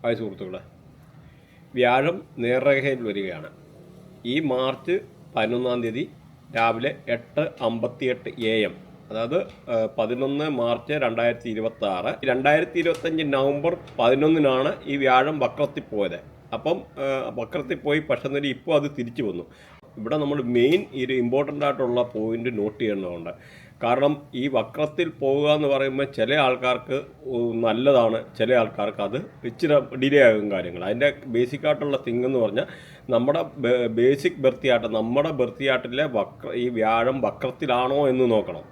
Hi സുഹൃത്തുക്കളെ, വ്യാഴം നേർരേഖയിൽ വരികയാണ്. ഈ മാർച്ച് 11-ാം തീയതി രാവിലെ 8:58 AM, അതായത് 11 മാർച്ച് 2026. 2025 നവംബർ 11-നാണ് ഈ വ്യാഴം വക്രത്തിൽ പോയത്. അപ്പം വക്രത്തിൽ പോയി, പക്ഷേ ഇപ്പോൾ അത് തിരിച്ചു വന്നു. ഇവിടെ നമ്മൾ മെയിൻ ഒരു ഇമ്പോർട്ടൻ്റ് ആയിട്ടുള്ള പോയിന്റ് നോട്ട് ചെയ്യേണ്ടതുണ്ട്. കാരണം ഈ വക്രത്തിൽ പോവുക എന്ന് പറയുമ്പോൾ ചില ആൾക്കാർക്ക് നല്ലതാണ്, ചില ആൾക്കാർക്ക് അത് ഇച്ചിരി ഡിലേ ആകും കാര്യങ്ങൾ. അതിൻ്റെ ബേസിക്കായിട്ടുള്ള തിങ് എന്ന് പറഞ്ഞാൽ നമ്മുടെ ബേസിക് ബർത്ത് ചാർട്ടിലെ ഈ വ്യാഴം വക്രത്തിലാണോ എന്ന് നോക്കണം.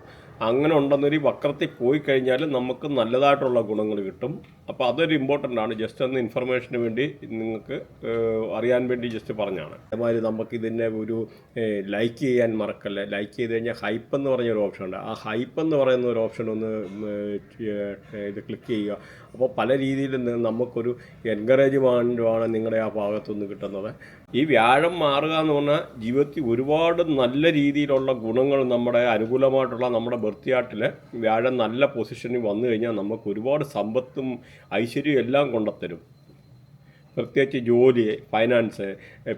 അങ്ങനെ ഉണ്ടെന്നൊരു വക്രത്തിൽ പോയി കഴിഞ്ഞാൽ നമുക്ക് നല്ലതായിട്ടുള്ള ഗുണങ്ങൾ കിട്ടും. അപ്പോൾ അതൊരു ഇമ്പോർട്ടൻ്റ് ആണ്. ജസ്റ്റ് ഒന്ന് ഇൻഫർമേഷന് വേണ്ടി നിങ്ങൾക്ക് അറിയാൻ വേണ്ടി ജസ്റ്റ് പറഞ്ഞാണ്. അതേമാതിരി നമുക്കിതിൻ്റെ ഒരു ലൈക്ക് ചെയ്യാൻ മറക്കല്ലേ. ലൈക്ക് ചെയ്ത് കഴിഞ്ഞാൽ ഹൈപ്പ് എന്ന് പറഞ്ഞൊരു ഓപ്ഷൻ ഉണ്ട്. ആ ഹൈപ്പ് എന്ന് പറയുന്ന ഒരു ഓപ്ഷൻ ഒന്ന് ഇത് ക്ലിക്ക് ചെയ്യുക. അപ്പോൾ പല രീതിയിൽ നമുക്കൊരു എൻകറേജ്മെൻറ്റുമാണ് നിങ്ങളുടെ ആ ഭാഗത്തുനിന്ന് കിട്ടുന്നത്. ഈ വ്യാഴം മാറുക എന്ന് പറഞ്ഞാൽ ജീവിതത്തിൽ ഒരുപാട് നല്ല രീതിയിലുള്ള ഗുണങ്ങൾ, നമ്മുടെ അനുകൂലമായിട്ടുള്ള നമ്മുടെ ബർത്ത് ചാർട്ടിൽ വ്യാഴം നല്ല പൊസിഷനിൽ വന്നു കഴിഞ്ഞാൽ നമുക്ക് ഒരുപാട് സമ്പത്തും ഐശ്വര്യവും എല്ലാം കൊണ്ടുത്തരും. പ്രത്യേകിച്ച് ജോലി, ഫൈനാൻസ്,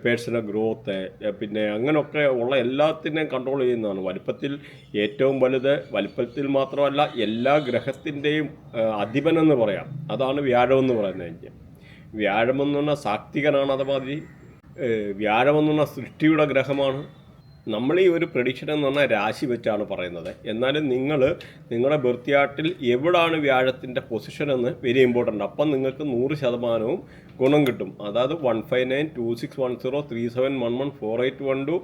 പേഴ്സണൽ ഗ്രോത്ത്, പിന്നെ അങ്ങനെയൊക്കെ ഉള്ള എല്ലാത്തിനെയും കൺട്രോൾ ചെയ്യുന്നതാണ്. വലിപ്പത്തിൽ ഏറ്റവും വലുത്, വലിപ്പത്തിൽ മാത്രമല്ല എല്ലാ ഗ്രഹത്തിൻ്റെയും അധിപനെന്ന് പറയാം. അതാണ് വ്യാഴമെന്ന് പറയുന്നത്. വ്യാഴമെന്ന് പറഞ്ഞാൽ സാത്വികനാണ്. അതുമാതിരി വ്യാഴമെന്ന് പറഞ്ഞാൽ സൃഷ്ടിയുടെ ഗ്രഹമാണ്. നമ്മൾ ഈ ഒരു പ്രഡിക്ഷൻ എന്ന് പറഞ്ഞാൽ രാശി വെച്ചാണ് പറയുന്നത്. എന്നാലും നിങ്ങളുടെ ബർത്ത് ചാർട്ടിൽ എവിടാണ് വ്യാഴത്തിൻ്റെ പൊസിഷൻ എന്ന് വെരി ഇമ്പോർട്ടൻ്റ്. അപ്പം നിങ്ങൾക്ക് 100% ഗുണം കിട്ടും. അതായത് 1592610371148112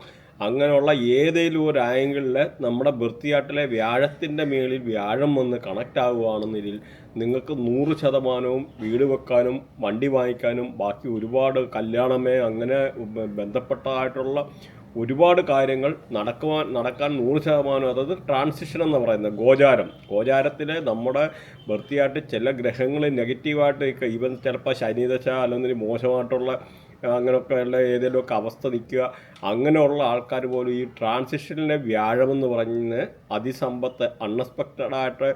അങ്ങനെയുള്ള ഏതെങ്കിലും ഒരു ആംഗിളിൽ നമ്മുടെ ബർത്ത് ചാർട്ടിലെ വ്യാഴത്തിൻ്റെ മേളിൽ വ്യാഴം വന്ന് കണക്റ്റ് ആവുകയാണെന്നതിൽ നിങ്ങൾക്ക് 100% വീട് വെക്കാനും വണ്ടി വാങ്ങിക്കാനും ബാക്കി ഒരുപാട് കല്യാണമേ അങ്ങനെ ബന്ധപ്പെട്ടതായിട്ടുള്ള ഒരുപാട് കാര്യങ്ങൾ നടക്കാൻ 100%. അതായത് ട്രാൻസിഷൻ എന്ന് പറയുന്നത് ഗോചാരത്തിൽ നമ്മുടെ ബർത്ത് ചാർട്ടിൽ ചില ഗ്രഹങ്ങൾ നെഗറ്റീവായിട്ട് ഈവൻ ചിലപ്പോൾ ശനിദശ അല്ലെങ്കിൽ മോശമായിട്ടുള്ള അങ്ങനെയൊക്കെയുള്ള ഏതെങ്കിലുമൊക്കെ അവസ്ഥ നിൽക്കുക. അങ്ങനെയുള്ള ആൾക്കാർ പോലും ഈ ട്രാൻസിഷനിലെ വ്യാഴമെന്ന് പറഞ്ഞ് അതിസമ്പത്ത് അൺഎക്സ്പെക്റ്റഡായിട്ട്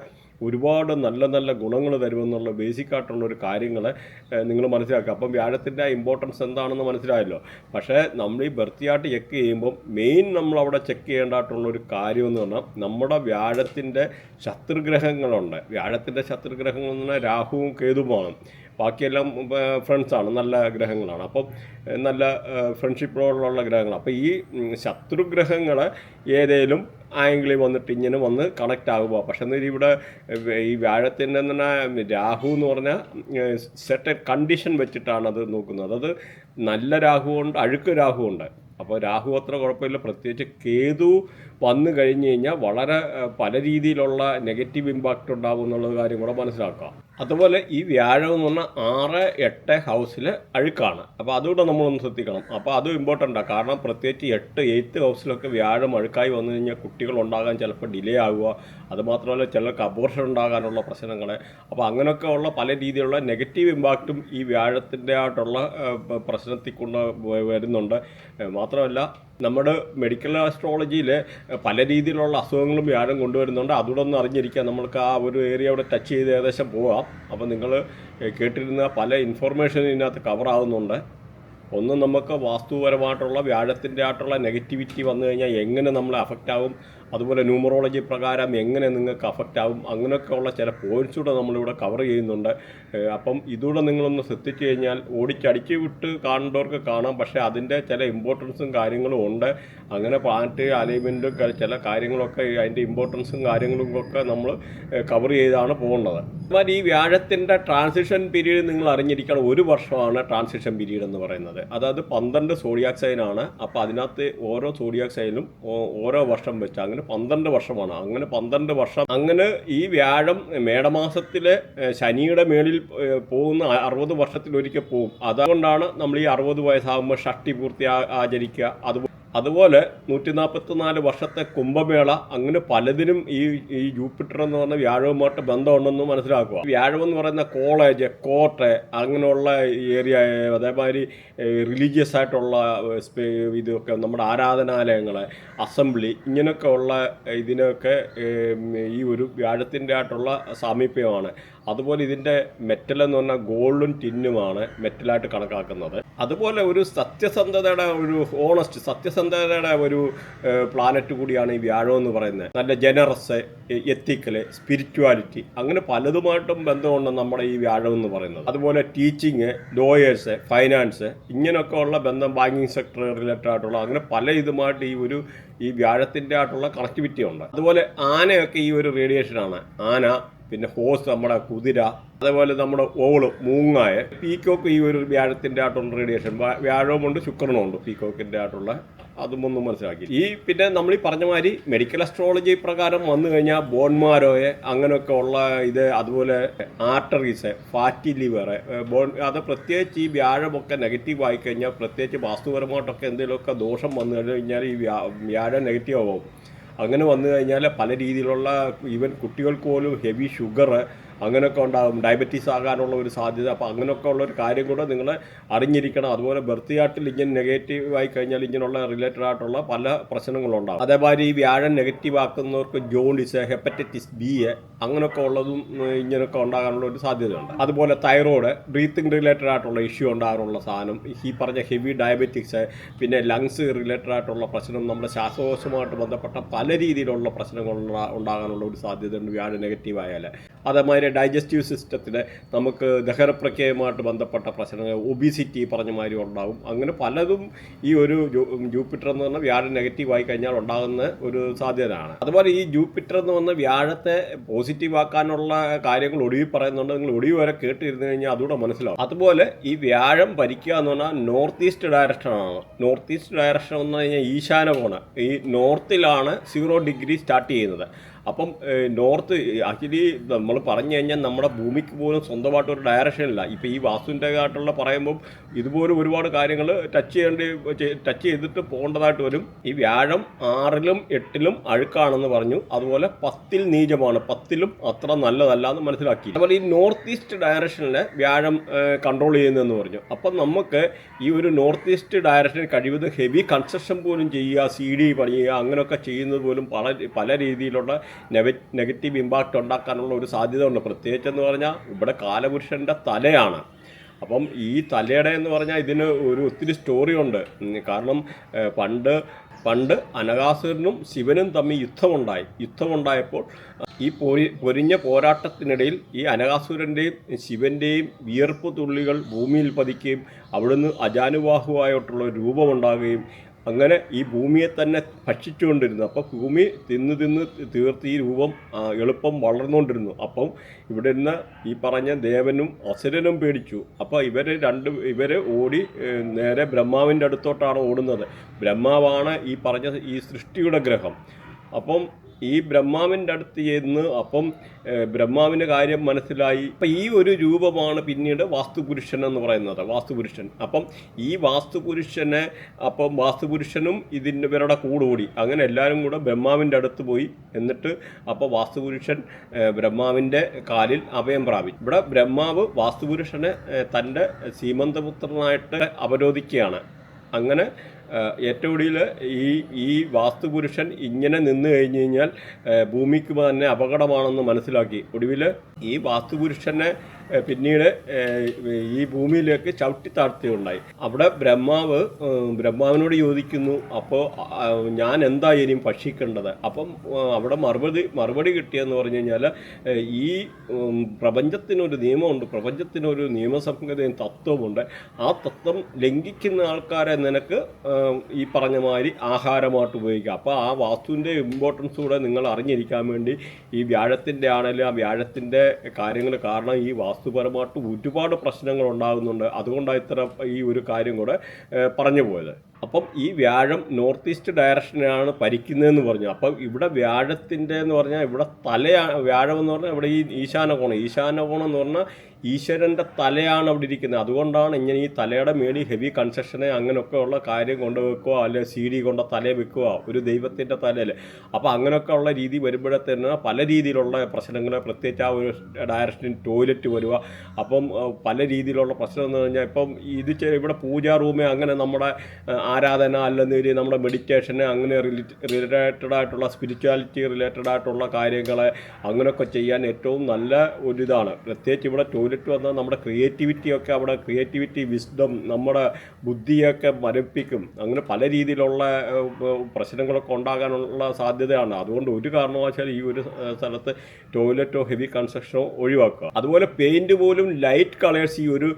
ഒരുപാട് നല്ല നല്ല ഗുണങ്ങൾ തരുമെന്നുള്ള ബേസിക്കായിട്ടുള്ളൊരു കാര്യങ്ങൾ നിങ്ങൾ മനസ്സിലാക്കുക. അപ്പം വ്യാഴത്തിൻ്റെ ഇമ്പോർട്ടൻസ് എന്താണെന്ന് മനസ്സിലായല്ലോ. പക്ഷേ നമ്മൾ ഈ ബർത്ത് ചാർട്ട് ചെക്ക് ചെയ്യുമ്പോൾ മെയിൻ നമ്മളവിടെ ചെക്ക് ചെയ്യേണ്ടതായിട്ടുള്ളൊരു കാര്യമെന്ന് പറഞ്ഞാൽ നമ്മുടെ വ്യാഴത്തിൻ്റെ ശത്രുഗ്രഹങ്ങളുണ്ട്. വ്യാഴത്തിൻ്റെ ശത്രുഗ്രഹങ്ങൾ എന്ന് പറഞ്ഞാൽ രാഹുവും കേതുവുമാണ്. ബാക്കിയെല്ലാം ഫ്രണ്ട്സാണ്, നല്ല ഗ്രഹങ്ങളാണ്. അപ്പം നല്ല ഫ്രണ്ട്ഷിപ്പോടുള്ള ഗ്രഹങ്ങൾ. അപ്പോൾ ഈ ശത്രുഗ്രഹങ്ങൾ ഏതേലും ആംഗിളിൽ വന്നിട്ട് ഇങ്ങനെ വന്ന് കണക്റ്റ് ആകുക. പക്ഷേ ഇവിടെ ഈ വ്യാഴത്തിൻ്റെ തന്നെ രാഹു എന്ന് പറഞ്ഞാൽ സെറ്റ് കണ്ടീഷൻ വെച്ചിട്ടാണ് അത് നോക്കുന്നത്. അത് നല്ല രാഹുവുണ്ട്, അഴുക്ക് രാഹുവുണ്ട്. അപ്പോൾ രാഹു അത്ര കുഴപ്പമില്ല. പ്രത്യേകിച്ച് കേതു വന്നു കഴിഞ്ഞ് കഴിഞ്ഞാൽ വളരെ പല രീതിയിലുള്ള നെഗറ്റീവ് ഇമ്പാക്റ്റ് ഉണ്ടാകും എന്നുള്ള കാര്യം കൂടെ മനസ്സിലാക്കാം. അതുപോലെ ഈ വ്യാഴം എന്ന് പറഞ്ഞാൽ 6-8 ഹൗസിൽ അഴുക്കാണ്. അപ്പോൾ അതുകൂടെ നമ്മളൊന്ന് ശ്രദ്ധിക്കണം. അപ്പോൾ അതും ഇമ്പോർട്ടൻ്റാണ്. കാരണം പ്രത്യേകിച്ച് 8th ഹൗസിലൊക്കെ വ്യാഴം അഴുക്കായി വന്നു കഴിഞ്ഞാൽ കുട്ടികൾ ഉണ്ടാകാൻ ചിലപ്പോൾ ഡിലേ ആവുക. അതുമാത്രമല്ല ചിലർക്ക് അബോർഷൻ ഉണ്ടാകാനുള്ള പ്രശ്നങ്ങൾ. അപ്പോൾ അങ്ങനെയൊക്കെ ഉള്ള പല രീതിയിലുള്ള നെഗറ്റീവ് ഇമ്പാക്റ്റും ഈ വ്യാഴത്തിൻ്റെ ആയിട്ടുള്ള പ്രശ്നത്തിൽ കൊണ്ട് വരുന്നുണ്ട്. മാത്രമല്ല നമ്മുടെ മെഡിക്കൽ ആസ്ട്രോളജിയിൽ പല രീതിയിലുള്ള അസുഖങ്ങളും വ്യാഴം കൊണ്ടുവരുന്നുണ്ട്. അതുകൂടെ ഒന്ന് അറിഞ്ഞിരിക്കുക. നമ്മൾക്ക് ആ ഒരു ഏരിയ അവിടെ ടച്ച് ചെയ്ത് ഏകദേശം പോവാം. അപ്പോൾ നിങ്ങൾ കേട്ടിരുന്ന പല ഇൻഫർമേഷനും ഇതിനകത്ത് കവറാകുന്നുണ്ട്. ഒന്ന്, നമുക്ക് വാസ്തുപരമായിട്ടുള്ള വ്യാഴത്തിൻ്റെ ആയിട്ടുള്ള നെഗറ്റിവിറ്റി വന്നു കഴിഞ്ഞാൽ എങ്ങനെ നമ്മളെ അഫക്റ്റ് ആകും, അതുപോലെ ന്യൂമറോളജി പ്രകാരം എങ്ങനെ നിങ്ങൾക്ക് അഫക്റ്റ് ആകും, അങ്ങനെയൊക്കെയുള്ള ചില പോയിൻറ്റ്സ് കൂടെ നമ്മളിവിടെ കവർ ചെയ്യുന്നുണ്ട്. അപ്പം ഇതുകൂടെ നിങ്ങളൊന്ന് ശ്രദ്ധിച്ചു കഴിഞ്ഞാൽ ഓടിച്ചടിച്ച് വിട്ട് കാണേണ്ടവർക്ക് കാണാം. പക്ഷേ അതിൻ്റെ ചില ഇമ്പോർട്ടൻസും കാര്യങ്ങളും ഉണ്ട്. അങ്ങനെ പ്ലാനറ്റ് അലൈൻമെൻറ്റും ചില കാര്യങ്ങളൊക്കെ അതിൻ്റെ ഇമ്പോർട്ടൻസും കാര്യങ്ങളും ഒക്കെ നമ്മൾ കവർ ചെയ്താണ് പോകേണ്ടത്. എന്നാൽ ഈ വ്യാഴത്തിൻ്റെ ട്രാൻസിഷൻ പീരീഡ് നിങ്ങൾ അറിഞ്ഞിരിക്കണം. 1 വർഷമാണ് ട്രാൻസിഷൻ പീരീഡ് എന്ന് പറയുന്നത്. അതായത് 12 സോഡിയാക് സൈനാണ്. അപ്പോൾ അതിനകത്ത് ഓരോ സോഡിയാക് സൈനും ഓരോ വർഷം വെച്ച് അങ്ങനെ 12 വർഷമാണ്. അങ്ങനെ 12 വർഷം അങ്ങനെ ഈ വ്യാഴം മേടമാസത്തിൽ ശനിയുടെ മേളിൽ പോകുന്ന 60 വർഷത്തിലൊരിക്കൽ പോകും. അതുകൊണ്ടാണ് നമ്മൾ ഈ 60 വയസ്സാകുമ്പോൾ ഷഷ്ടി പൂർത്തി ആചരിക്കുക. അതുപോലെ 144 വർഷത്തെ കുംഭമേള, അങ്ങനെ പലതിനും ഈ ജൂപ്പിറ്റർ എന്ന് പറഞ്ഞ വ്യാഴവുമായിട്ട് ബന്ധമുണ്ടെന്ന് മനസ്സിലാക്കുക. വ്യാഴം എന്ന് പറയുന്ന കോളേജ്, കോർട്ട്, അങ്ങനെയുള്ള ഏരിയ, അതേമാതിരി റിലീജിയസ് ആയിട്ടുള്ള ഇതൊക്കെ, നമ്മുടെ ആരാധനാലയങ്ങൾ, അസംബ്ലി, ഇങ്ങനെയൊക്കെ ഉള്ള ഇതിനൊക്കെ ഈ ഒരു വ്യാഴത്തിൻ്റെ ആയിട്ടുള്ള സാമീപ്യമാണ്. അതുപോലെ ഇതിൻ്റെ മെറ്റൽ എന്ന് പറഞ്ഞാൽ ഗോൾഡും ടിന്നുമാണ് മെറ്റലായിട്ട് കണക്കാക്കുന്നത്. അതുപോലെ ഒരു സത്യസന്ധതയുടെ, ഒരു ഓണസ്റ്റ് സത്യസന്ധതയുടെ ഒരു പ്ലാനറ്റ് കൂടിയാണ് ഈ വ്യാഴം എന്ന് പറയുന്നത്. നല്ല ജനറസ്, എത്തിക്കല്, സ്പിരിച്വാലിറ്റി, അങ്ങനെ പലതുമായിട്ടും ബന്ധമുണ്ട് നമ്മുടെ ഈ വ്യാഴം എന്ന് പറയുന്നത്. അതുപോലെ ടീച്ചിങ്, ലോയേഴ്സ്, ഫൈനാൻസ്, ഇങ്ങനെയൊക്കെ ഉള്ള ബന്ധം, ബാങ്കിങ് സെക്ടർ റിലേറ്റഡ് ആയിട്ടുള്ള, അങ്ങനെ പല ഇതുമായിട്ട് ഈ വ്യാഴത്തിൻ്റെ ആയിട്ടുള്ള കണക്ടിവിറ്റി ഉണ്ട്. അതുപോലെ ആനയൊക്കെ ഈ ഒരു റേഡിയേഷനാണ്. ആന, പിന്നെ ഹോസ്, നമ്മുടെ കുതിര, അതേപോലെ നമ്മുടെ ഓള്, മൂങ്ങായ, പീക്കോക്ക് ഈ ഒരു വ്യാഴത്തിൻ്റെ ആയിട്ടുള്ള റേഡിയേഷൻ. വ്യാഴവുമുണ്ട്, ശുക്രനുമുണ്ട് പീക്കോക്കിൻ്റെ ആയിട്ടുള്ള, അതും ഒന്നും മനസ്സിലാക്കി. പിന്നെ നമ്മൾ ഈ പറഞ്ഞ മാതിരി മെഡിക്കൽ അസ്ട്രോളജി പ്രകാരം വന്നു കഴിഞ്ഞാൽ ബോൺമാരോയെ, അങ്ങനെയൊക്കെ ഉള്ള ഇത്, അതുപോലെ ആർട്ടറീസ്, ഫാറ്റി ലിവർ, അത് പ്രത്യേകിച്ച് ഈ വ്യാഴമൊക്കെ നെഗറ്റീവ് ആയിക്കഴിഞ്ഞാൽ, പ്രത്യേകിച്ച് വാസ്തുപരമായിട്ടൊക്കെ എന്തെങ്കിലുമൊക്കെ ദോഷം വന്നു കഴിഞ്ഞാൽ ഈ വ്യാഴം നെഗറ്റീവ് ആവും. അങ്ങനെ വന്നു കഴിഞ്ഞാൽ പല രീതിയിലുള്ള, ഈവൻ കുട്ടികൾക്ക് പോലും ഹെവി ഷുഗർ അങ്ങനെയൊക്കെ ഉണ്ടാകും, ഡയബറ്റീസ് ആകാനുള്ള ഒരു സാധ്യത. അപ്പോൾ അങ്ങനെയൊക്കെ ഉള്ളൊരു കാര്യം കൂടെ നിങ്ങൾ അറിഞ്ഞിരിക്കണം. അതുപോലെ ബർത്ത് ചാർട്ടിൽ ഇങ്ങനെ നെഗറ്റീവ് ആയി കഴിഞ്ഞാൽ ഇങ്ങനെയുള്ള റിലേറ്റഡ് ആയിട്ടുള്ള പല പ്രശ്നങ്ങളുണ്ടാകും. അതേമാതിരി ഈ വ്യാഴം നെഗറ്റീവ് ആക്കുന്നവർക്ക് ജോണ്ടിസ്, ഹെപ്പറ്റൈറ്റിസ് ബി, അങ്ങനെയൊക്കെ ഉള്ളതും ഇങ്ങനെയൊക്കെ ഉണ്ടാകാനുള്ള ഒരു സാധ്യതയുണ്ട്. അതുപോലെ തൈറോയ്ഡ്, ബ്രീത്തിങ് റിലേറ്റഡ് ആയിട്ടുള്ള ഇഷ്യൂ ഉണ്ടാകാനുള്ള സാധനം, ഈ പറഞ്ഞ ഹെവി ഡയബറ്റിക്സ്, പിന്നെ ലങ്സ് റിലേറ്റഡ് ആയിട്ടുള്ള പ്രശ്നം, നമ്മുടെ ശ്വാസകോശവുമായിട്ട് ബന്ധപ്പെട്ട പല രീതിയിലുള്ള പ്രശ്നങ്ങൾ ഉണ്ടാകാനുള്ള ഒരു സാധ്യതയുണ്ട് വ്യാഴം നെഗറ്റീവ് ആയാൽ. അതേമാതിരി ഡൈജസ്റ്റീവ് സിസ്റ്റത്തിൽ നമുക്ക് ദഹനപ്രക്രിയയുമായിട്ട് ബന്ധപ്പെട്ട പ്രശ്നങ്ങൾ, ഒബിസിറ്റി പറഞ്ഞ മാതിരി ഉണ്ടാകും. അങ്ങനെ പലതും ഈ ഒരു ജൂപ്പിറ്റർ എന്ന് പറഞ്ഞാൽ വ്യാഴം നെഗറ്റീവ് ആയി കഴിഞ്ഞാൽ ഉണ്ടാകുന്ന ഒരു സാധ്യതയാണ്. അതുപോലെ ഈ ജൂപ്പിറ്റർ എന്ന് പറഞ്ഞ വ്യാഴത്തെ പോസിറ്റീവ് ആക്കാനുള്ള കാര്യങ്ങൾ ഒടുവിൽ പറയുന്നുണ്ട്. നിങ്ങൾ ഒടുവിൽ വരെ കേട്ടിരുന്നു കഴിഞ്ഞാൽ അതുകൂടെ മനസ്സിലാവും. അതുപോലെ ഈ വ്യാഴം ഭരിക്കുക എന്ന് പറഞ്ഞാൽ നോർത്ത് ഈസ്റ്റ് ഡയറക്ഷനാണ്. നോർത്ത് ഈസ്റ്റ് ഡയറക്ഷൻ എന്ന് പറഞ്ഞാൽ ഈശാന കോണ്, ഈ നോർത്തിലാണ് 0 ഡിഗ്രി സ്റ്റാർട്ട് ചെയ്യുന്നത്. അപ്പം നോർത്ത് ആക്ച്വലി നമ്മൾ പറഞ്ഞു കഴിഞ്ഞാൽ നമ്മുടെ ഭൂമിക്ക് പോലും സ്വന്തമായിട്ടൊരു ഡയറക്ഷൻ ഇല്ല. ഇപ്പോൾ ഈ വാസ്തുവിൻ്റെ ആയിട്ടുള്ള പറയുമ്പം ഇതുപോലെ ഒരുപാട് കാര്യങ്ങൾ ടച്ച് ചെയ്തിട്ട് പോകേണ്ടതായിട്ട് വരും. ഈ വ്യാഴം 6ലും 8ലും അഴുക്കാണെന്ന് പറഞ്ഞു. അതുപോലെ 10ൽ നീചമാണ്, 10ലും അത്ര നല്ലതല്ല എന്ന് മനസ്സിലാക്കി. അതുപോലെ ഈ നോർത്ത് ഈസ്റ്റ് ഡയറക്ഷനിൽ വ്യാഴം കൺട്രോൾ ചെയ്യുന്നതെന്ന് പറഞ്ഞു. അപ്പം നമുക്ക് ഈ ഒരു നോർത്ത് ഈസ്റ്റ് ഡയറക്ഷനിൽ കഴിവതും ഹെവി കൺസ്ട്രക്ഷൻ പോലും ചെയ്യുക, CD പണിയുക, അങ്ങനെയൊക്കെ ചെയ്യുന്നത് പോലും പല രീതിയിലുള്ള നെഗറ്റീവ് ഇമ്പാക്റ്റ് ഉണ്ടാക്കാനുള്ള ഒരു സാധ്യത ഉണ്ട്. പ്രത്യേകിച്ചെന്ന് പറഞ്ഞാൽ ഇവിടെ കാലപുരുഷൻ്റെ തലയാണ്. അപ്പം ഈ തലയുടെ എന്ന് പറഞ്ഞാൽ ഇതിന് ഒത്തിരി സ്റ്റോറി ഉണ്ട്. കാരണം പണ്ട് അനഘാസുരനും ശിവനും തമ്മിൽ യുദ്ധമുണ്ടായപ്പോൾ ഈ പൊരിഞ്ഞ പോരാട്ടത്തിനിടയിൽ ഈ അനഘാസുരൻ്റെയും ശിവൻ്റെയും വിയർപ്പ് തുള്ളികൾ ഭൂമിയിൽ പതിക്കുകയും അവിടുന്ന് അജാനുബാഹുവായിട്ടുള്ള രൂപമുണ്ടാകുകയും അങ്ങനെ ഈ ഭൂമിയെ തന്നെ ഭക്ഷിച്ചുകൊണ്ടിരുന്നു. അപ്പോൾ ഭൂമി തിന്ന് തീർത്ത് ഈ രൂപം എളുപ്പം വളർന്നുകൊണ്ടിരുന്നു. അപ്പം ഇവിടെ നിന്ന് ഈ പറഞ്ഞ ദേവനും അസുരനും പേടിച്ചു. അപ്പോൾ ഇവർ ഓടി നേരെ ബ്രഹ്മാവിൻ്റെ അടുത്തോട്ടാണ് ഓടുന്നത്. ബ്രഹ്മാവാണ് ഈ പറഞ്ഞ ഈ സൃഷ്ടിയുടെ ഗ്രഹം. അപ്പം ഈ ബ്രഹ്മാവിൻ്റെ അടുത്ത് ചെന്ന് അപ്പം ബ്രഹ്മാവിൻ്റെ കാര്യം മനസ്സിലായി. അപ്പം ഈ ഒരു രൂപമാണ് പിന്നീട് വാസ്തുപുരുഷൻ എന്ന് പറയുന്നത്, വാസ്തുപുരുഷൻ. അപ്പം ഈ വാസ്തുപുരുഷനും ഇവരുടെ കൂടി അങ്ങനെ എല്ലാവരും കൂടെ ബ്രഹ്മാവിൻ്റെ അടുത്ത് പോയി. എന്നിട്ട് അപ്പോൾ വാസ്തുപുരുഷൻ ബ്രഹ്മാവിൻ്റെ കാലിൽ അഭയം പ്രാപിച്ചു. ഇവിടെ ബ്രഹ്മാവ് വാസ്തുപുരുഷനെ തൻ്റെ സീമന്തപുത്രനായിട്ട് അവരോധിക്കുകയാണ്. അങ്ങനെ ഏറ്റവും കൂടുതൽ ഈ വാസ്തുപുരുഷൻ ഇങ്ങനെ നിന്ന് കഴിഞ്ഞ് കഴിഞ്ഞാൽ ഭൂമിക്ക് തന്നെ അപകടമാണെന്ന് മനസ്സിലാക്കി. ഒടുവിൽ ഈ വാസ്തുപുരുഷനെ പിന്നീട് ഈ ഭൂമിയിലേക്ക് ചവിട്ടി താഴ്ത്തുകയുണ്ടായി. അവിടെ ബ്രഹ്മാവിനോട് ചോദിക്കുന്നു, അപ്പോൾ ഞാൻ എന്താ ഇനിയും ഭക്ഷിക്കേണ്ടത്? അപ്പം അവിടെ മറുപടി കിട്ടിയെന്ന് പറഞ്ഞു കഴിഞ്ഞാൽ ഈ പ്രപഞ്ചത്തിനൊരു നിയമമുണ്ട്, പ്രപഞ്ചത്തിനൊരു നിയമസംഹിതയും തത്വമുണ്ട്. ആ തത്വം ലംഘിക്കുന്ന ആൾക്കാരെ നിനക്ക് ഈ പറഞ്ഞ മാതിരി ആഹാരമായിട്ട് ഉപയോഗിക്കുക. അപ്പോൾ ആ വാസ്തുവിൻ്റെ ഇമ്പോർട്ടൻസ് കൂടെ നിങ്ങൾ അറിഞ്ഞിരിക്കാൻ വേണ്ടി ഈ വ്യാഴത്തിൻ്റെ ആണെങ്കിലും ആ വ്യാഴത്തിൻ്റെ കാര്യങ്ങൾ കാരണം ഈ വാസ്തുപരമായിട്ട് ഒരുപാട് പ്രശ്നങ്ങൾ ഉണ്ടാകുന്നുണ്ട്. അതുകൊണ്ടാണ് ഇത്ര ഈ ഒരു കാര്യം കൂടെ പറഞ്ഞു പോയത്. അപ്പം ഈ വ്യാഴം നോർത്ത് ഈസ്റ്റ് ഡയറക്ഷനാണ് ഭരിക്കുന്നതെന്ന് പറഞ്ഞു. അപ്പം ഇവിടെ വ്യാഴത്തിൻ്റെ എന്ന് പറഞ്ഞാൽ ഇവിടെ തലയാണ് വ്യാഴം എന്ന് പറഞ്ഞാൽ ഇവിടെ ഈ ഈശാനകോണം എന്ന് പറഞ്ഞാൽ ഈശ്വരൻ്റെ തലയാണ് അവിടെ ഇരിക്കുന്നത്. അതുകൊണ്ടാണ് ഇങ്ങനെ ഈ തലയുടെ മേളിൽ ഹെവി കൺസ്ട്രക്ഷനെ അങ്ങനെയൊക്കെ ഉള്ള കാര്യം കൊണ്ട് വെക്കുക, അല്ലെങ്കിൽ CD കൊണ്ട് തലയിൽ വെക്കുക ഒരു ദൈവത്തിൻ്റെ തലയിൽ. അപ്പോൾ അങ്ങനെയൊക്കെ ഉള്ള രീതി വരുമ്പോഴത്തേന് പല രീതിയിലുള്ള പ്രശ്നങ്ങൾ, പ്രത്യേകിച്ച് ആ ഒരു ഡയറക്ഷനിൽ ടോയ്ലറ്റ് വരിക. അപ്പം പല രീതിയിലുള്ള പ്രശ്നം എന്ന് പറഞ്ഞാൽ ഇപ്പം ഇത് ഇവിടെ പൂജാ റൂമ് അങ്ങനെ നമ്മുടെ ആരാധന അല്ലെങ്കിൽ നമ്മുടെ മെഡിറ്റേഷന് അങ്ങനെ റിലേറ്റഡ് ആയിട്ടുള്ള സ്പിരിച്വാലിറ്റി റിലേറ്റഡ് ആയിട്ടുള്ള കാര്യങ്ങൾ അങ്ങനെയൊക്കെ ചെയ്യാൻ ഏറ്റവും നല്ല ഒരിതാണ്. പ്രത്യേകിച്ച് ഇവിടെ ടോയ്ലറ്റ് വന്നാൽ നമ്മുടെ ക്രിയേറ്റിവിറ്റിയൊക്കെ അവിടെ വിസ്ഡം നമ്മുടെ ബുദ്ധിയൊക്കെ മരപ്പിക്കും. അങ്ങനെ പല രീതിയിലുള്ള പ്രശ്നങ്ങളൊക്കെ ഉണ്ടാകാനുള്ള സാധ്യതയാണ്. അതുകൊണ്ട് ഒരു കാരണവശാലും ഈ ഒരു സ്ഥലത്ത് ടോയ്ലറ്റോ ഹെവി കൺസ്ട്രക്ഷനോ ഒഴിവാക്കുക. അതുപോലെ പെയിൻറ്റ് പോലും ലൈറ്റ് കളേഴ്സ് ഈ ഒരു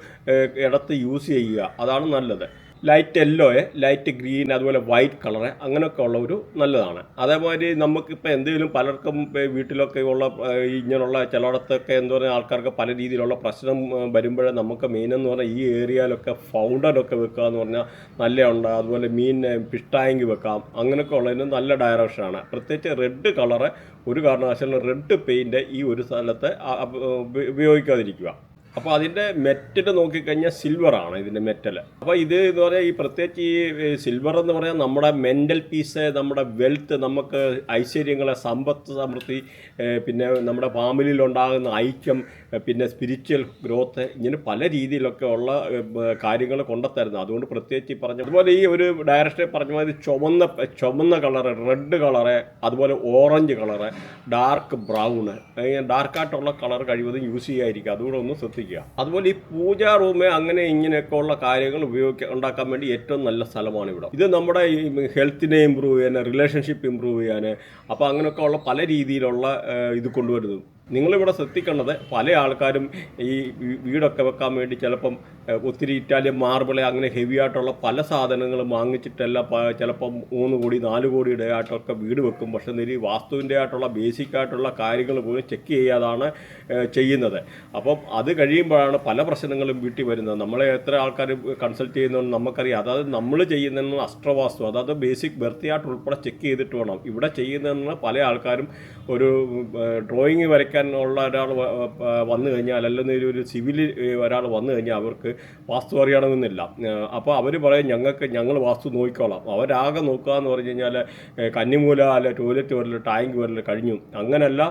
ഇടത്ത് യൂസ് ചെയ്യുക, അതാണ് നല്ലത്. ലൈറ്റ് യെല്ലോ, ലൈറ്റ് ഗ്രീൻ, അതുപോലെ വൈറ്റ് കളറ് അങ്ങനെയൊക്കെ ഉള്ള ഒരു നല്ലതാണ്. അതേമാതിരി നമുക്കിപ്പോൾ എന്തെങ്കിലും പലർക്കും വീട്ടിലൊക്കെ ഉള്ള ഇങ്ങനെയുള്ള ചിലയിടത്തൊക്കെ എന്താ പറയുക ആൾക്കാർക്ക് പല രീതിയിലുള്ള പ്രശ്നം വരുമ്പോഴേ നമുക്ക് മെയിനെന്ന് പറഞ്ഞാൽ ഈ ഏരിയയിലൊക്കെ ഫൗണ്ടനൊക്കെ വെക്കുക എന്ന് പറഞ്ഞാൽ നല്ലതുണ്ട്. അതുപോലെ ഫിഷ് ടാങ്ക് വെക്കാം, അങ്ങനെയൊക്കെ ഉള്ളതിന് നല്ല ഡയറക്ഷനാണ്. പ്രത്യേകിച്ച് റെഡ് കളറ് ഒരു കാരണവശാലും റെഡ് പെയിൻറ്റ് ഈ ഒരു സ്ഥലത്ത് ഉപയോഗിക്കാതിരിക്കുക. അപ്പോൾ അതിൻ്റെ മെറ്റൽ നോക്കിക്കഴിഞ്ഞാൽ സിൽവറാണ് ഇതിൻ്റെ മെറ്റൽ. അപ്പോൾ ഇത് എന്ന് പറയാൽ ഈ പ്രത്യേകിച്ച് ഈ സിൽവർ എന്ന് പറയാൻ നമ്മുടെ മെൻ്റൽ പീസ്, നമ്മുടെ വെൽത്ത്, നമുക്ക് ഐശ്വര്യങ്ങളെ, സമ്പത്ത് സമൃദ്ധി, പിന്നെ നമ്മുടെ ഫാമിലിയിലുണ്ടാകുന്ന ഐക്യം, പിന്നെ സ്പിരിച്വൽ ഗ്രോത്ത്, ഇങ്ങനെ പല രീതിയിലൊക്കെ ഉള്ള കാര്യങ്ങൾ കൊണ്ടുത്തരുന്നത്. അതുകൊണ്ട് പ്രത്യേകിച്ച് പറഞ്ഞ അതുപോലെ ഈ ഒരു ഡയറക്ഷനെ പറഞ്ഞ മാതിരി ചുമന്ന കളറ്, റെഡ് കളറ്, അതുപോലെ ഓറഞ്ച് കളറ്, ഡാർക്ക് ബ്രൗണ്, ഡാർക്കായിട്ടുള്ള കളർ കഴിവതും യൂസ് ചെയ്യാതിരിക്കുക. അതുകൂടെ ഒന്ന് ശ്രദ്ധിക്കുക. അതുപോലെ ഈ പൂജാ റൂമ് അങ്ങനെ ഇങ്ങനെയൊക്കെ ഉള്ള കാര്യങ്ങൾ ഉണ്ടാക്കാൻ വേണ്ടി ഏറ്റവും നല്ല സ്ഥലമാണ് ഇവിടെ. ഇത് നമ്മുടെ ഈ ഹെൽത്തിനെ ഇമ്പ്രൂവ് ചെയ്യാൻ, റിലേഷൻഷിപ്പ് ഇമ്പ്രൂവ് ചെയ്യാൻ, അപ്പോൾ അങ്ങനെയൊക്കെ ഉള്ള പല രീതിയിലുള്ള ഇത് കൊണ്ടുവരുന്നത്. നിങ്ങളിവിടെ ശ്രദ്ധിക്കേണ്ടത് പല ആൾക്കാരും ഈ വീടൊക്കെ വെക്കാൻ വേണ്ടി ചിലപ്പം ഒത്തിരി ഇറ്റാലിയൻ മാർബിള് അങ്ങനെ ഹെവി ആയിട്ടുള്ള പല സാധനങ്ങളും വാങ്ങിച്ചിട്ടെല്ലാം ചിലപ്പം 3 കോടി 4 കോടിയുടെ ആയിട്ടൊക്കെ വീട് വെക്കും. പക്ഷേ ഈ വാസ്തുവിൻ്റെ ആയിട്ടുള്ള ബേസിക് ആയിട്ടുള്ള കാര്യങ്ങൾ പോലും ചെക്ക് ചെയ്യാതാണ് ചെയ്യുന്നത്. അപ്പം അത് കഴിയുമ്പോഴാണ് പല പ്രശ്നങ്ങളും വീട്ടിൽ വരുന്നത്. നമ്മളെ എത്ര ആൾക്കാർ കൺസൾട്ട് ചെയ്യുന്നതെന്ന് നമുക്കറിയാം. അതായത് നമ്മൾ ചെയ്യുന്നതെന്ന് അസ്ട്രവാസ്തു, അതായത് ബേസിക് ബർത്തിയായിട്ട് ഉൾപ്പെടെ ചെക്ക് ചെയ്തിട്ട് വേണം. ഇവിടെ ചെയ്യുന്നതെന്ന് പല ആൾക്കാരും ഒരു ഡ്രോയിങ് വരയ്ക്കാൻ ഉള്ള ഒരാൾ വന്നു കഴിഞ്ഞാൽ, അല്ലെങ്കിൽ ഒരു സിവിൽ ഒരാൾ വന്നു കഴിഞ്ഞാൽ അവർക്ക് വാസ്തു അറിയണമെന്നില്ല. അപ്പോൾ അവർ പറയും ഞങ്ങൾ വാസ്തു നോക്കിക്കോളാം. അവരാകെ നോക്കുക എന്ന് പറഞ്ഞു കഴിഞ്ഞാൽ കന്നിമൂല, അല്ലെ ടോയ്ലറ്റ് വരൽ, ടാങ്ക് വരൽ കഴിഞ്ഞു. അങ്ങനെയല്ല,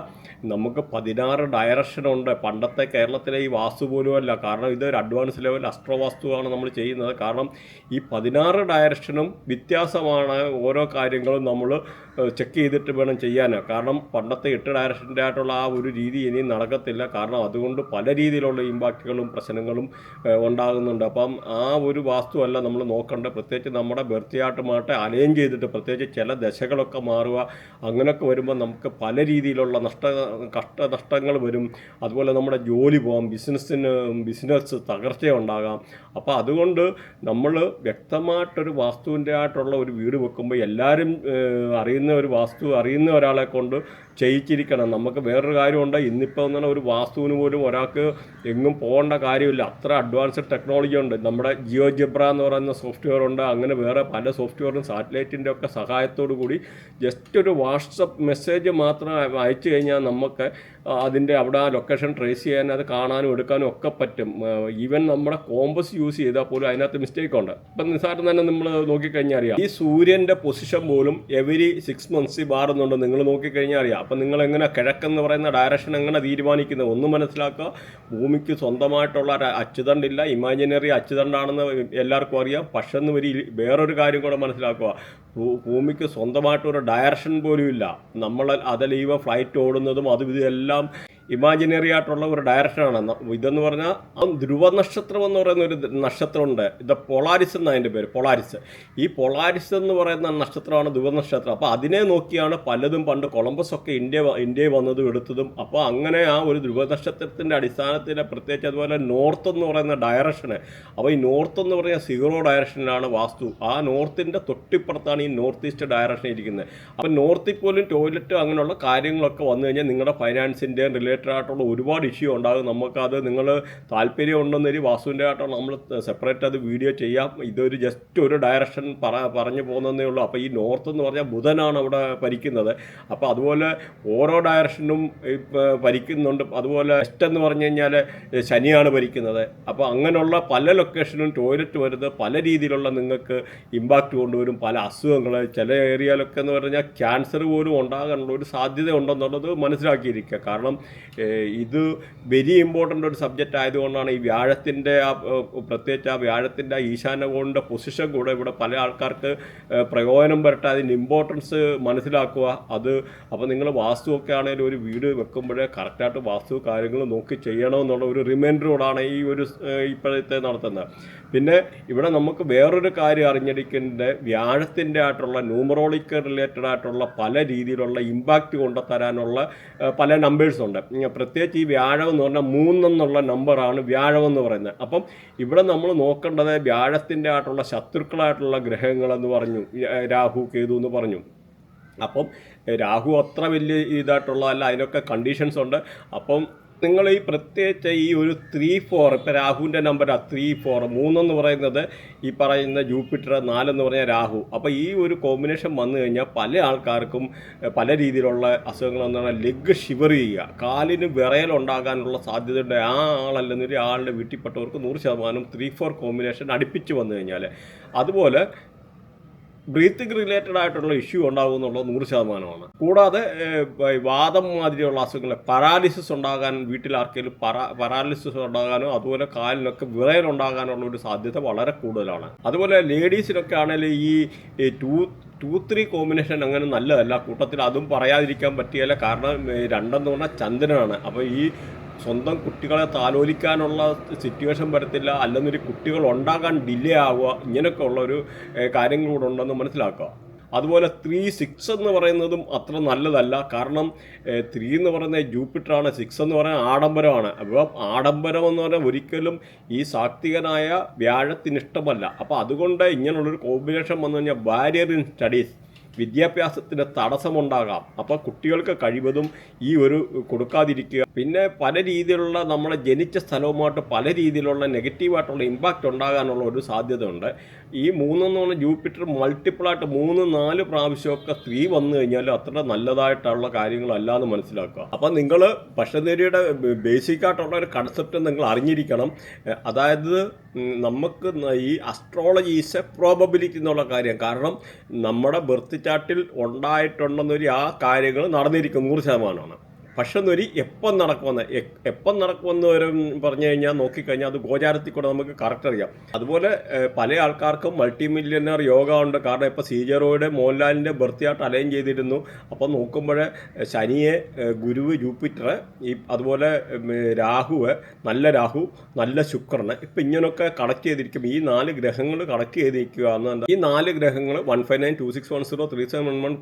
നമുക്ക് 16 ഡയറക്ഷനുണ്ട്. പണ്ടത്തെ കേരളത്തിലെ ഈ വാസ്തു പോലും അല്ല. കാരണം ഇതൊരു അഡ്വാൻസ് ലെവൽ അസ്ട്രോവാസ്തുവാണ് നമ്മൾ ചെയ്യുന്നത്. കാരണം ഈ 16 ഡയറക്ഷനും വ്യത്യാസമാണ്. ഓരോ കാര്യങ്ങളും നമ്മൾ ചെക്ക് ചെയ്തിട്ട് വേണം ചെയ്യാൻ. കാരണം പണ്ടത്തെ 8 ഡയറക്ഷൻ്റെ ആയിട്ടുള്ള ആ ഒരു രീതി ഇനിയും നടക്കത്തില്ല. കാരണം അതുകൊണ്ട് പല രീതിയിലുള്ള ഇമ്പാക്റ്റുകളും പ്രശ്നങ്ങളും ഉണ്ടാകുന്നുണ്ട്. അപ്പം ആ ഒരു വാസ്തുവല്ല നമ്മൾ നോക്കേണ്ടത്. പ്രത്യേകിച്ച് നമ്മുടെ ബർത്തിയായിട്ടുമായിട്ട് അലൈൻ ചെയ്തിട്ട്, പ്രത്യേകിച്ച് ചില ദശകളൊക്കെ മാറുക, അങ്ങനെയൊക്കെ വരുമ്പോൾ നമുക്ക് പല രീതിയിലുള്ള കഷ്ടനഷ്ടങ്ങൾ വരും. അതുപോലെ നമ്മുടെ ജോലി പോകാം, ബിസിനസ് തകർച്ചയുണ്ടാകാം. അപ്പോൾ അതുകൊണ്ട് നമ്മൾ വ്യക്തമായിട്ടൊരു വാസ്തുവിൻ്റെ ആയിട്ടുള്ള ഒരു വീട് വെക്കുമ്പോൾ എല്ലാവരും അറിയുന്ന ഒരു വാസ്തു അറിയുന്ന ഒരാളെ കൊണ്ട് ചെയ്യിച്ചിരിക്കണം. നമുക്ക് വേറൊരു കാര്യമുണ്ട്, ഇന്നിപ്പോൾ എന്ന് പറഞ്ഞാൽ ഒരു വാസ്തുവിന് പോലും ഒരാൾക്ക് എങ്ങും പോകേണ്ട കാര്യമില്ല. അത്ര അഡ്വാൻസ്ഡ് ടെക്നോളജി ഉണ്ട്. നമ്മുടെ ജിയോജെബ്ര എന്ന് പറയുന്ന സോഫ്റ്റ്വെയർ ഉണ്ട്. അങ്ങനെ വേറെ പല സോഫ്റ്റ്വെയറും സാറ്റലൈറ്റിൻ്റെ ഒക്കെ സഹായത്തോടു കൂടി ജസ്റ്റ് ഒരു വാട്സപ്പ് മെസ്സേജ് മാത്രം അയച്ചു കഴിഞ്ഞാൽ നമുക്ക് അതിൻ്റെ അവിടെ ആ ലൊക്കേഷൻ ട്രേസ് ചെയ്യാൻ, അത് കാണാനും എടുക്കാനും ഒക്കെ പറ്റും. ഈവൻ നമ്മുടെ കോമ്പസ് യൂസ് ചെയ്താൽ പോലും അതിനകത്ത് മിസ്റ്റേക്ക് ഉണ്ട്. ഇപ്പം നിസ്സാരം തന്നെ നമ്മൾ നോക്കിക്കഴിഞ്ഞാൽ അറിയാം. ഈ സൂര്യൻ്റെ പൊസിഷൻ പോലും എവരി 6 months മാറുന്നുണ്ട്. നിങ്ങൾ നോക്കിക്കഴിഞ്ഞാൽ അറിയാം. അപ്പം നിങ്ങൾ എങ്ങനെ കിഴക്കെന്ന് പറയുന്ന ഡയറക്ഷൻ എങ്ങനെ തീരുമാനിക്കുന്നത് ഒന്ന് മനസ്സിലാക്കുക. ഭൂമിക്ക് സ്വന്തമായിട്ടുള്ള അച്ചുതണ്ടില്ല, ഇമാജിനറി അച്ചുതണ്ടാണെന്ന് എല്ലാവർക്കും അറിയാം. പക്ഷെ വേറൊരു കാര്യം കൂടെ മനസ്സിലാക്കുക. ഭൂമിക്ക് സ്വന്തമായിട്ടൊരു ഡയറക്ഷൻ പോലും ഇല്ല. നമ്മൾ അതിൽ ഫ്ലൈറ്റ് ഓടുന്നതും അതും ഇതെല്ലാം ഇമാജിനറി ആയിട്ടുള്ള ഒരു ഡയറക്ഷനാണ്. ഇതെന്ന് പറഞ്ഞാൽ ധ്രുവ നക്ഷത്രം എന്ന് പറയുന്ന ഒരു നക്ഷത്രമുണ്ട്. ഇത് പൊളാരിസ് എന്നാണ് അതിൻ്റെ പേര്, പൊളാരിസ്. ഈ പൊളാരിസ് എന്ന് പറയുന്ന നക്ഷത്രമാണ് ധ്രുവ നക്ഷത്രം. അപ്പോൾ അതിനെ നോക്കിയാണ് പലതും പണ്ട് കൊളംബസ് ഒക്കെ ഇന്ത്യയിൽ വന്നതും എടുത്തതും. അപ്പോൾ അങ്ങനെ ആ ഒരു ധ്രുവ നക്ഷത്രത്തിൻ്റെ അടിസ്ഥാനത്തിൽ പ്രത്യേകിച്ച് അതുപോലെ നോർത്ത് എന്ന് പറയുന്ന ഡയറക്ഷന്. അപ്പോൾ ഈ നോർത്ത് എന്ന് പറയുന്ന 0 ഡയറക്ഷനിലാണ് വാസ്തു. ആ നോർത്തിൻ്റെ തൊട്ടിപ്പുറത്താണ് ഈ നോർത്ത് ഈസ്റ്റ് ഡയറക്ഷൻ ഇരിക്കുന്നത്. അപ്പോൾ നോർത്തിൽ പോലും ടോയ്ലറ്റ് അങ്ങനെയുള്ള കാര്യങ്ങളൊക്കെ വന്നു കഴിഞ്ഞാൽ നിങ്ങളുടെ ഫൈനാൻസിൻ്റെയും റിലേറ്റഡ് ആയിട്ടുള്ള ഒരുപാട് ഇഷ്യൂ ഉണ്ടാകും. നമുക്കത് നിങ്ങൾ താല്പര്യം ഉണ്ടെന്നൊരു വാസ്തുവിൻ്റെ ആയിട്ടാണ് നമ്മൾ സെപ്പറേറ്റ് അത് വീഡിയോ ചെയ്യാം. ഇതൊരു ജസ്റ്റ് ഒരു ഡയറക്ഷൻ പറഞ്ഞു പോകുന്നതേ ഉള്ളൂ. അപ്പോൾ ഈ നോർത്ത് എന്ന് പറഞ്ഞാൽ ബുധനാണ് അവിടെ ഭരിക്കുന്നത്. അപ്പോൾ അതുപോലെ ഓരോ ഡയറക്ഷനും ഭരിക്കുന്നുണ്ട്. അതുപോലെ വെസ്റ്റ് എന്ന് പറഞ്ഞു കഴിഞ്ഞാൽ ശനിയാണ് ഭരിക്കുന്നത്. അപ്പോൾ അങ്ങനെയുള്ള പല ലൊക്കേഷനും ടോയ്ലറ്റ് വരുന്നത് പല രീതിയിലുള്ള നിങ്ങൾക്ക് ഇമ്പാക്റ്റ് കൊണ്ടുവരും. പല അസുഖങ്ങൾ ചില ഏരിയയിലൊക്കെ എന്ന് പറഞ്ഞാൽ ക്യാൻസർ പോലും ഉണ്ടാകാനുള്ള ഒരു സാധ്യത ഉണ്ടെന്നുള്ളത് മനസ്സിലാക്കിയിരിക്കുക. കാരണം ഇത് വെരി ഇമ്പോർട്ടൻ്റ് ഒരു സബ്ജക്റ്റ് ആയതുകൊണ്ടാണ് ഈ വ്യാഴത്തിൻ്റെ പ്രത്യേകിച്ച് ആ വ്യാഴത്തിൻ്റെ ഈശാനകോണിൻ്റെ പൊസിഷൻ കൂടെ ഇവിടെ പല ആൾക്കാർക്ക് പ്രയോജനം വരട്ടെ, അതിൻ്റെ ഇമ്പോർട്ടൻസ് മനസ്സിലാക്കുക. അത് അപ്പോൾ നിങ്ങൾ വാസ്തുവൊക്കെ ആണെങ്കിലും ഒരു വീട് വെക്കുമ്പോഴേ കറക്റ്റായിട്ട് വാസ്തു കാര്യങ്ങൾ നോക്കി ചെയ്യണമെന്നുള്ള ഒരു റിമൈൻഡറോടാണ് ഈ ഒരു ഇപ്പോഴത്തെ നടത്തുന്നത്. പിന്നെ ഇവിടെ നമുക്ക് വേറൊരു കാര്യം അറിഞ്ഞിരിക്കേണ്ടത് വ്യാഴത്തിൻ്റെ ആയിട്ടുള്ള ന്യൂമറോളിക്കൽ റിലേറ്റഡ് ആയിട്ടുള്ള പല രീതിയിലുള്ള ഇമ്പാക്റ്റ് കൊണ്ടുതരാനുള്ള പല നമ്പേഴ്സുണ്ട്. പ്രത്യേകിച്ച് ഈ വ്യാഴം എന്ന് പറഞ്ഞാൽ 3 എന്നുള്ള നമ്പറാണ് വ്യാഴം എന്ന് പറയുന്നത്. അപ്പം ഇവിടെ നമ്മൾ നോക്കേണ്ടത് വ്യാഴത്തിൻ്റെ ആയിട്ടുള്ള ശത്രുക്കളായിട്ടുള്ള ഗ്രഹങ്ങളെന്ന് പറഞ്ഞു, രാഹു കേതു എന്ന് പറഞ്ഞു. അപ്പം രാഹു അത്ര വലിയ ഇതായിട്ടുള്ളതല്ല, അതിനൊക്കെ കണ്ടീഷൻസ് ഉണ്ട്. അപ്പം നിങ്ങൾ ഈ പ്രത്യേകിച്ച് ഈ ഒരു 3-4 ഇപ്പോൾ രാഹുവിൻ്റെ നമ്പർ 3-4 3 എന്ന് പറയുന്നത് ഈ പറയുന്ന ജൂപ്പിറ്റർ, 4 എന്ന് പറഞ്ഞാൽ രാഹു. അപ്പോൾ ഈ ഒരു കോമ്പിനേഷൻ വന്നു കഴിഞ്ഞാൽ പല ആൾക്കാർക്കും പല രീതിയിലുള്ള അസുഖങ്ങളെന്ന് പറഞ്ഞാൽ ലെഗ് ഷിവർ ചെയ്യുക, കാലിന് വിറയലുണ്ടാകാനുള്ള സാധ്യതയുണ്ട്. ആ ആളല്ലെന്നൊരു ആളുടെ വീട്ടിൽപ്പെട്ടവർക്ക് 100% 3-4 കോമ്പിനേഷൻ അടുപ്പിച്ച് വന്നു കഴിഞ്ഞാൽ. അതുപോലെ ബ്രീത്തിങ് റിലേറ്റഡ് ആയിട്ടുള്ള ഇഷ്യൂ ഉണ്ടാകുമെന്നുള്ളത് 100%. കൂടാതെ വാദം മാതിരിയുള്ള അസുഖങ്ങൾ, പരാലിസിസ് ഉണ്ടാകാൻ, വീട്ടിൽ ആർക്കെങ്കിലും പരാലിസിസ് ഉണ്ടാകാനോ അതുപോലെ കാലിനൊക്കെ വിറയലുണ്ടാകാനുള്ള ഒരു സാധ്യത വളരെ കൂടുതലാണ്. അതുപോലെ ലേഡീസിനൊക്കെ ആണെങ്കിൽ ഈ 2-3 കോമ്പിനേഷൻ അങ്ങനെ നല്ലതല്ല. കൂട്ടത്തിൽ അതും പറയാതിരിക്കാൻ പറ്റിയല്ല. കാരണം 2 എന്ന് പറഞ്ഞാൽ ചന്ദ്രനാണ്. അപ്പോൾ ഈ സ്വന്തം കുട്ടികളെ താലോലിക്കാനുള്ള സിറ്റുവേഷൻ വരത്തില്ല, അല്ലെന്നൊരു കുട്ടികൾ ഉണ്ടാകാൻ ഡിലേ ആവുക, ഇങ്ങനെയൊക്കെ ഉള്ളൊരു കാര്യങ്ങളൂടെ ഉണ്ടെന്ന് മനസ്സിലാക്കുക. അതുപോലെ 3-6 എന്ന് പറയുന്നതും അത്ര നല്ലതല്ല. കാരണം 3 എന്ന് പറയുന്നത് ജൂപ്പിറ്ററാണ്, 6 എന്ന് പറയുന്നത് ആഡംബരമാണ്. അപ്പോൾ ആഡംബരം എന്ന് പറഞ്ഞാൽ ഒരിക്കലും ഈ സാത്വികനായ വ്യാഴത്തിന് ഇഷ്ടമല്ല. അപ്പോൾ അതുകൊണ്ട് ഇങ്ങനെയുള്ളൊരു കോമ്പിനേഷൻ വന്നു കഴിഞ്ഞാൽ ബാരിയർ ഇൻ സ്റ്റഡീസ്, വിദ്യാഭ്യാസത്തിന് തടസ്സമുണ്ടാകാം. അപ്പോൾ കുട്ടികൾക്ക് കഴിവതും ഈ ഒരു കൊടുക്കാതിരിക്കുക. പിന്നെ പല രീതിയിലുള്ള നമ്മളെ ജനിച്ച സ്ഥലവുമായിട്ട് പല രീതിയിലുള്ള നെഗറ്റീവായിട്ടുള്ള ഇമ്പാക്റ്റ് ഉണ്ടാകാനുള്ള ഒരു സാധ്യത ഉണ്ട്. ഈ 3 എന്ന് പറഞ്ഞാൽ ജൂപ്പിറ്റർ മൾട്ടിപ്പിളായിട്ട് 3-4 പ്രാവശ്യമൊക്കെ 3 വന്നു കഴിഞ്ഞാൽ അത്ര നല്ലതായിട്ടുള്ള കാര്യങ്ങളല്ല എന്ന് മനസ്സിലാക്കുക. അപ്പം നിങ്ങൾ ഭക്ഷണരീതിയുടെ ബേസിക്കായിട്ടുള്ള ഒരു കൺസെപ്റ്റ് നിങ്ങൾ അറിഞ്ഞിരിക്കണം. അതായത് നമുക്ക് ഈ അസ്ട്രോളജി ഈസ് എ പ്രോബബിലിറ്റി എന്നുള്ള കാര്യം. കാരണം നമ്മുടെ ബർത്ത് ചാർട്ടിൽ ഉണ്ടായിട്ടുണ്ടെന്നൊരു ആ കാര്യങ്ങൾ നടന്നിരിക്കും 100%. പക്ഷെ എന്നൊരു എപ്പം നടക്കുമെന്ന് വരെ പറഞ്ഞു കഴിഞ്ഞാൽ നോക്കിക്കഴിഞ്ഞാൽ അത് ഗോചാരത്തിൽ കൂടെ നമുക്ക് കറക്റ്റ് അറിയാം. അതുപോലെ പല ആൾക്കാർക്കും മൾട്ടി മില്യണർ യോഗ ഉണ്ട്. കാരണം ഇപ്പോൾ സീജറോയുടെ മോഹൻലാലിൻ്റെ ബർത്തിയായിട്ട് അലൈൻ ചെയ്തിരുന്നു. അപ്പോൾ നോക്കുമ്പോൾ ശനിയെ, ഗുരുവ്, ജൂപ്പിറ്റർ, അതുപോലെ രാഹുവ്, നല്ല രാഹു, നല്ല ശുക്രന്, ഇപ്പം ഇങ്ങനെയൊക്കെ കണക്ട് ചെയ്തിരിക്കും. ഈ 4 ഗ്രഹങ്ങൾ കണക്ട് ചെയ്തിരിക്കുക എന്ന്. ഈ 4 ഗ്രഹങ്ങൾ 15926103711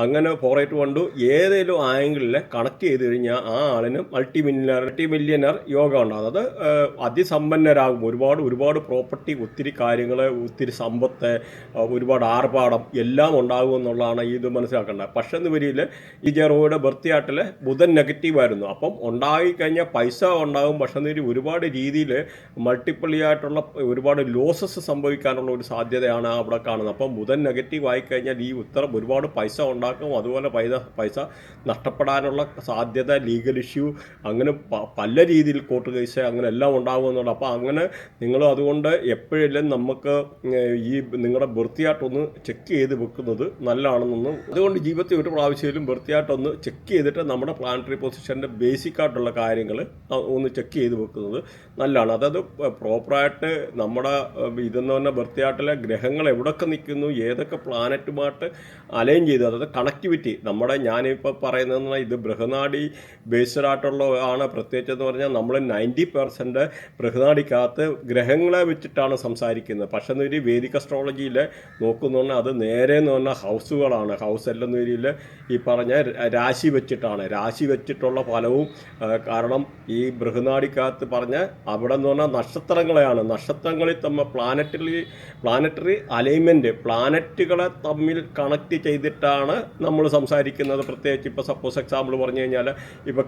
അങ്ങനെ 4812 ഏതെങ്കിലും ആംഗിളിൽ കണക്ട് ചെയ്ത് കഴിഞ്ഞാൽ ആ ആളിന് മൾട്ടി മില്യണർ യോഗ ഉണ്ടാകും. അത് അതിസമ്പന്നരാകും. ഒരുപാട് പ്രോപ്പർട്ടി, ഒത്തിരി കാര്യങ്ങൾ, ഒത്തിരി സമ്പത്ത്, ഒരുപാട് ആർഭാടം എല്ലാം ഉണ്ടാകും എന്നുള്ളതാണ് ഇത് മനസ്സിലാക്കേണ്ടത്. പക്ഷെ എന്ന് വരിയിൽ ഈ ജെറോയുടെ ബർത്തിയാട്ടിൽ ബുധൻ നെഗറ്റീവായിരുന്നു. അപ്പം ഉണ്ടായിക്കഴിഞ്ഞാൽ പൈസ ഉണ്ടാകും. പക്ഷെ എന്ന് ഒരുപാട് രീതിയിൽ മൾട്ടിപ്പിളി ആയിട്ടുള്ള ഒരുപാട് ലോസസ് സംഭവിക്കാനുള്ള ഒരു സാധ്യതയാണ് അവിടെ കാണുന്നത്. അപ്പം ബുധൻ നെഗറ്റീവ് ആയിക്കഴിഞ്ഞാൽ ഈ ഉത്തരം ഒരുപാട് പൈസ ഉണ്ടാക്കും. അതുപോലെ പൈസ നഷ്ടപ്പെടാനുള്ള സാധ്യത, ലീഗൽ ഇഷ്യൂ, അങ്ങനെ പല രീതിയിൽ കോർട്ട് കേസ് അങ്ങനെ എല്ലാം ഉണ്ടാകുമെന്നുണ്ട്. അപ്പോൾ അങ്ങനെ നിങ്ങൾ അതുകൊണ്ട് എപ്പോഴെല്ലാം നമുക്ക് ഈ നിങ്ങളുടെ ബർത്തിയായിട്ടൊന്ന് ചെക്ക് ചെയ്ത് വെക്കുന്നത് നല്ലതാണെന്നൊന്നും. അതുകൊണ്ട് ജീവിതത്തിൽ ഒരു പ്രാവശ്യത്തിലും ബർത്തിയായിട്ടൊന്ന് ചെക്ക് ചെയ്തിട്ട് നമ്മുടെ പ്ലാനറ്ററി പൊസിഷൻ്റെ ബേസിക് ആയിട്ടുള്ള കാര്യങ്ങൾ ഒന്ന് ചെക്ക് ചെയ്ത് വെക്കുന്നത് നല്ലതാണ്. അതായത് പ്രോപ്പറായിട്ട് നമ്മുടെ ഇതെന്ന് പറഞ്ഞാൽ ബർത്തിയായിട്ടിലെ ഗ്രഹങ്ങൾ എവിടെയൊക്കെ നിൽക്കുന്നു, ഏതൊക്കെ പ്ലാനറ്റുമായിട്ട് അലൈൻ ചെയ്ത്, അതായത് കണക്ടിവിറ്റി. നമ്മുടെ ഞാനിപ്പോൾ പറയുന്നതെന്ന് ഇത് ബൃഹനാടി ബേസ്ഡ് ആയിട്ടുള്ള ആണ്. പ്രത്യേകിച്ച് എന്ന് പറഞ്ഞാൽ നമ്മൾ 90% ബൃഹനാടിക്കകത്ത് ഗ്രഹങ്ങളെ വെച്ചിട്ടാണ് സംസാരിക്കുന്നത്. പക്ഷെ എന്നൊരു വേദിക് അസ്ട്രോളജിയിൽ നോക്കുന്നുണ്ട് അത് നേരെ എന്ന് പറഞ്ഞാൽ ഹൗസുകളാണ്. ഹൗസ് എല്ലെന്ന രീതിയിൽ ഈ പറഞ്ഞ രാശി വെച്ചിട്ടുള്ള ഫലവും. കാരണം ഈ ബൃഹനാടിക്കകത്ത് പറഞ്ഞ അവിടെ എന്ന് പറഞ്ഞാൽ നക്ഷത്രങ്ങളെയാണ്. നക്ഷത്രങ്ങളിൽ തമ്മിൽ പ്ലാനറ്ററി അലൈൻമെൻറ്റ്, പ്ലാനറ്റുകളെ തമ്മിൽ കണക്ട് ചെയ്തിട്ടാണ് നമ്മൾ സംസാരിക്കുന്നത്. പ്രത്യേകിച്ച് ഇപ്പോൾ സപ്പോസ് എക്സാമ്പിൾ പറഞ്ഞു കഴിഞ്ഞാൽ ഇപ്പോൾ